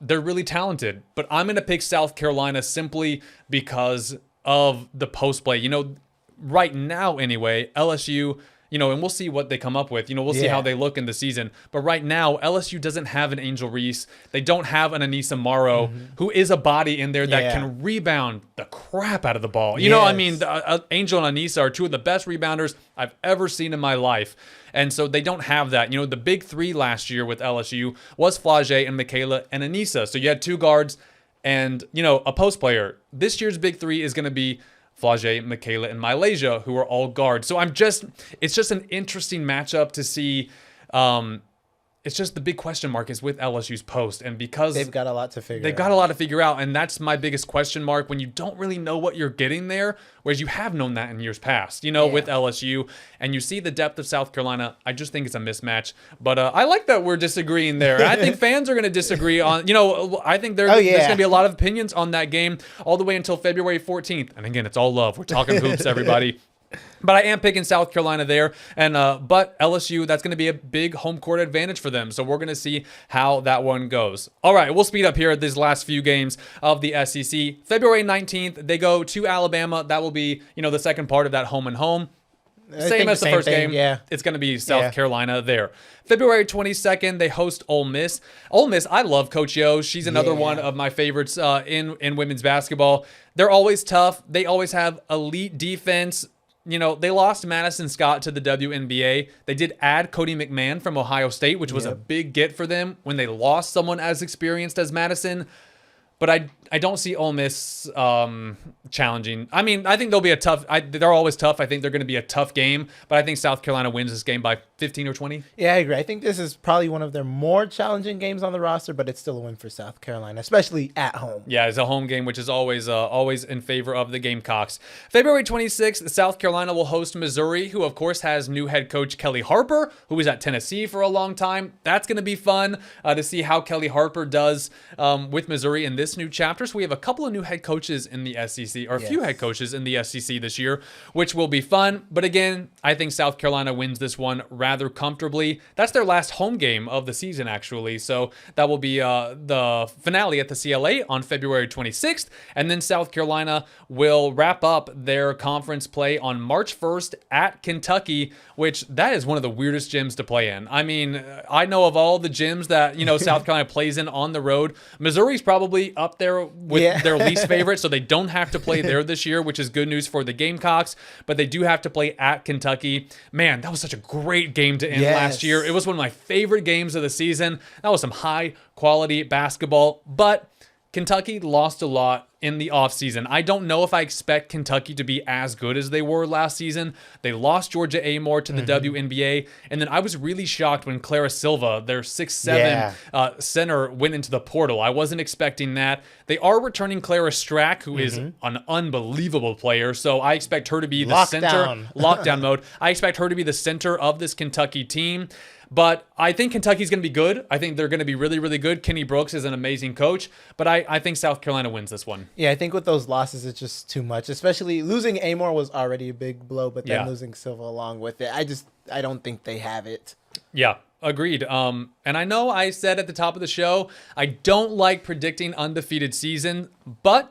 They're really talented, but I'm going to pick South Carolina simply because of the post play. You know, right now anyway, LSU, you know, and we'll see what they come up with. You know, we'll see how they look in the season. But right now, LSU doesn't have an Angel Reese. They don't have an Anissa Morrow, who is a body in there that can rebound the crap out of the ball. You know, I mean, Angel and Anissa are two of the best rebounders I've ever seen in my life. And so they don't have that. You know, the big three last year with LSU was Flau'jae and Michaela and Anissa. So you had two guards And, you know, a post player. This year's big three is going to be Flage, Michaela, and Malaysia, who are all guards. So it's just an interesting matchup to see. It's just the big question mark is with LSU's post. And because they've got a lot to figure out. They've got a lot to figure out. And that's my biggest question mark when you don't really know what you're getting there, whereas you have known that in years past, you know, with LSU. And you see the depth of South Carolina. I just think it's a mismatch. But I like that we're disagreeing there. I think fans are going to disagree on, you know, I think there's going to be a lot of opinions on that game all the way until February 14th. And again, it's all love. We're talking hoops, everybody. But I am picking South Carolina there, and but LSU, that's going to be a big home court advantage for them. So we're going to see how that one goes. All right, we'll speed up here at these last few games of the SEC. February 19th, they go to Alabama. That will be, you know, the second part of that home and home. Same as the first game. Yeah. It's going to be South Carolina there. February 22nd, they host Ole Miss. Ole Miss, I love Coach Yo. She's another one of my favorites in women's basketball. They're always tough. They always have elite defense. You know, they lost Madison Scott to the WNBA. They did add Cody McMahon from Ohio State, which was a big get for them when they lost someone as experienced as Madison. But I don't see Ole Miss challenging. I mean, I think they'll be a tough. They're always tough. I think they're going to be a tough game. But I think South Carolina wins this game by 15 or 20. Yeah, I agree. I think this is probably one of their more challenging games on the roster, but it's still a win for South Carolina, especially at home. Yeah, it's a home game, which is always in favor of the Gamecocks. February 26th, South Carolina will host Missouri, who, of course, has new head coach Kelly Harper, who was at Tennessee for a long time. That's going to be fun to see how Kelly Harper does with Missouri in this new chapter. So we have a couple of new head coaches in the SEC, or a few head coaches in the SEC this year, which will be fun. But again, I think South Carolina wins this one rather comfortably. That's their last home game of the season, actually. So that will be the finale at the CLA on February 26th. And then South Carolina will wrap up their conference play on March 1st at Kentucky, which that is one of the weirdest gyms to play in. I mean, I know of all the gyms that, you know, South Carolina plays in on the road, Missouri's probably up there with their least favorite, so they don't have to play there this year, which is good news for the Gamecocks, but they do have to play at Kentucky. Man, that was such a great game to end last year. It was one of my favorite games of the season. That was some high quality basketball, but Kentucky lost a lot in the offseason. I don't know if I expect Kentucky to be as good as they were last season. They lost Georgia Amore to the WNBA. And then I was really shocked when Clara Silva, their 6'7" center, went into the portal. I wasn't expecting that. They are returning Clara Strack, who is an unbelievable player. So I expect her to be the center. Lockdown mode. I expect her to be the center of this Kentucky team. But I think Kentucky's going to be good. I think they're going to be really, really good. Kenny Brooks is an amazing coach. But I think South Carolina wins this one. Yeah, I think with those losses, it's just too much. Especially losing Amore was already a big blow, but then losing Silva along with it. I don't think they have it. Yeah, agreed. And I know I said at the top of the show, I don't like predicting undefeated season. But,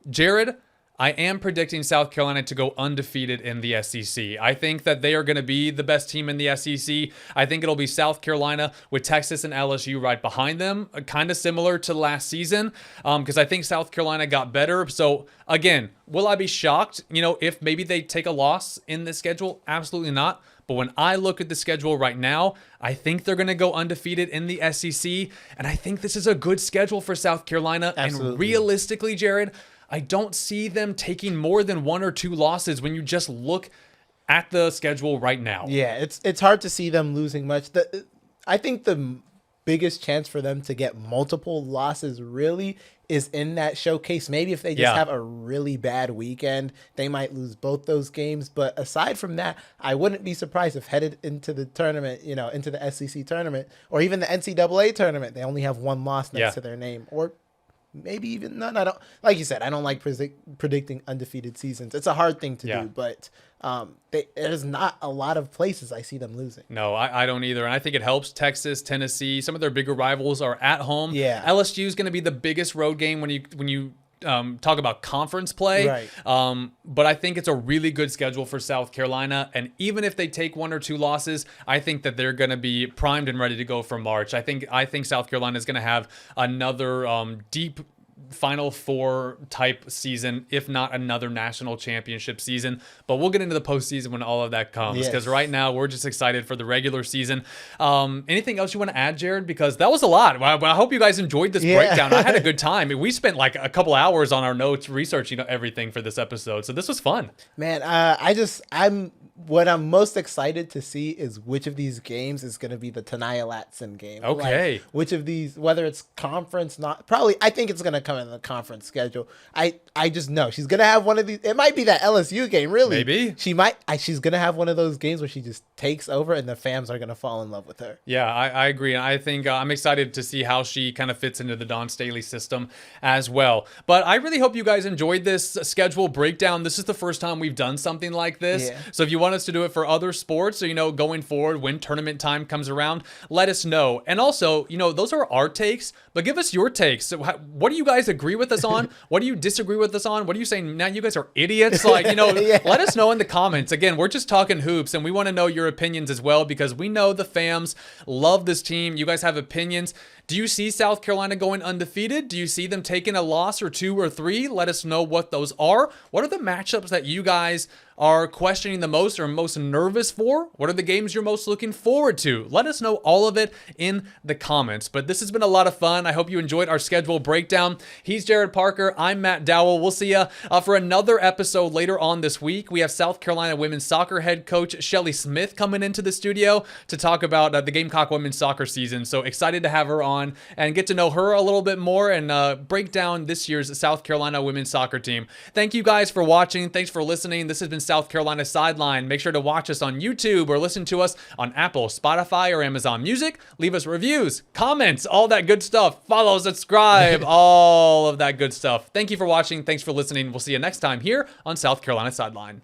Jared, I am predicting South Carolina to go undefeated in the SEC. I think that they are going to be the best team in the SEC. I think it'll be South Carolina with Texas and LSU right behind them, kind of similar to last season, because I think South Carolina got better. So, again, will I be shocked, you know, if maybe they take a loss in this schedule? Absolutely not. But when I look at the schedule right now, I think they're going to go undefeated in the SEC, and I think this is a good schedule for South Carolina. Absolutely. And realistically, Jared, I don't see them taking more than 1 or 2 losses when you just look at the schedule right now. Yeah, it's hard to see them losing much. I think the biggest chance for them to get multiple losses really is in that showcase. Maybe if they just have a really bad weekend, they might lose both those games. But aside from that, I wouldn't be surprised if headed into the tournament, you know, into the SEC tournament or even the NCAA tournament, they only have 1 loss next to their name, or maybe even none. I don't, like you said, I don't like predicting undefeated seasons. It's a hard thing to do, but there's not a lot of places I see them losing. No, I don't either. And I think it helps Texas, Tennessee. Some of their bigger rivals are at home. Yeah. LSU is going to be the biggest road game when you talk about conference play. Right. But I think it's a really good schedule for South Carolina. And even if they take 1 or 2 losses, I think that they're going to be primed and ready to go for March. I think South Carolina is going to have another deep Final Four type season, if not another national championship season. But we'll get into the postseason when all of that comes, because right now we're just excited for the regular season. Anything else you want to add, Jared? Because that was a lot. I hope you guys enjoyed this breakdown. I had a good time. We spent like a couple hours on our notes researching everything for this episode, so this was fun. Man, what I'm most excited to see is which of these games is going to be the Tanaya Latson game. Okay. Like, which of these, whether it's conference, I think it's going to come in the conference schedule. I just know she's going to have one of these. It might be that LSU game, really. Maybe. She's going to have one of those games where she just takes over and the fans are going to fall in love with her. Yeah, I agree. I think I'm excited to see how she kind of fits into the Dawn Staley system as well. But I really hope you guys enjoyed this schedule breakdown. This is the first time we've done something like this. Yeah. So if you want us to do it for other sports, or, going forward when tournament time comes around, let us know. And also, those are our takes, but give us your takes. So what do you guys agree with us on? What do you disagree with us on? What are you saying? Now you guys are idiots. Yeah. Let us know in the comments. Again, we're just talking hoops, and we want to know your opinions as well, because we know the fams love this team. You guys have opinions. Do you see South Carolina going undefeated? Do you see them taking a loss or 2 or 3? Let us know what those are. What are the matchups that you guys are questioning the most or most nervous for? What are the games you're most looking forward to? Let us know all of it in the comments. But this has been a lot of fun. I hope you enjoyed our schedule breakdown. He's Jared Parker. I'm Matt Dowell. We'll see you for another episode later on this week. We have South Carolina women's soccer head coach Shelly Smith coming into the studio to talk about the Gamecock women's soccer season. So excited to have her on and get to know her a little bit more and break down this year's South Carolina women's soccer team. Thank you guys for watching. Thanks for listening. This has been South Carolina Sideline. Make sure to watch us on YouTube or listen to us on Apple, Spotify, or Amazon Music. Leave us reviews, comments, all that good stuff. Follow, subscribe, all of that good stuff. Thank you for watching. Thanks for listening. We'll see you next time here on South Carolina Sideline.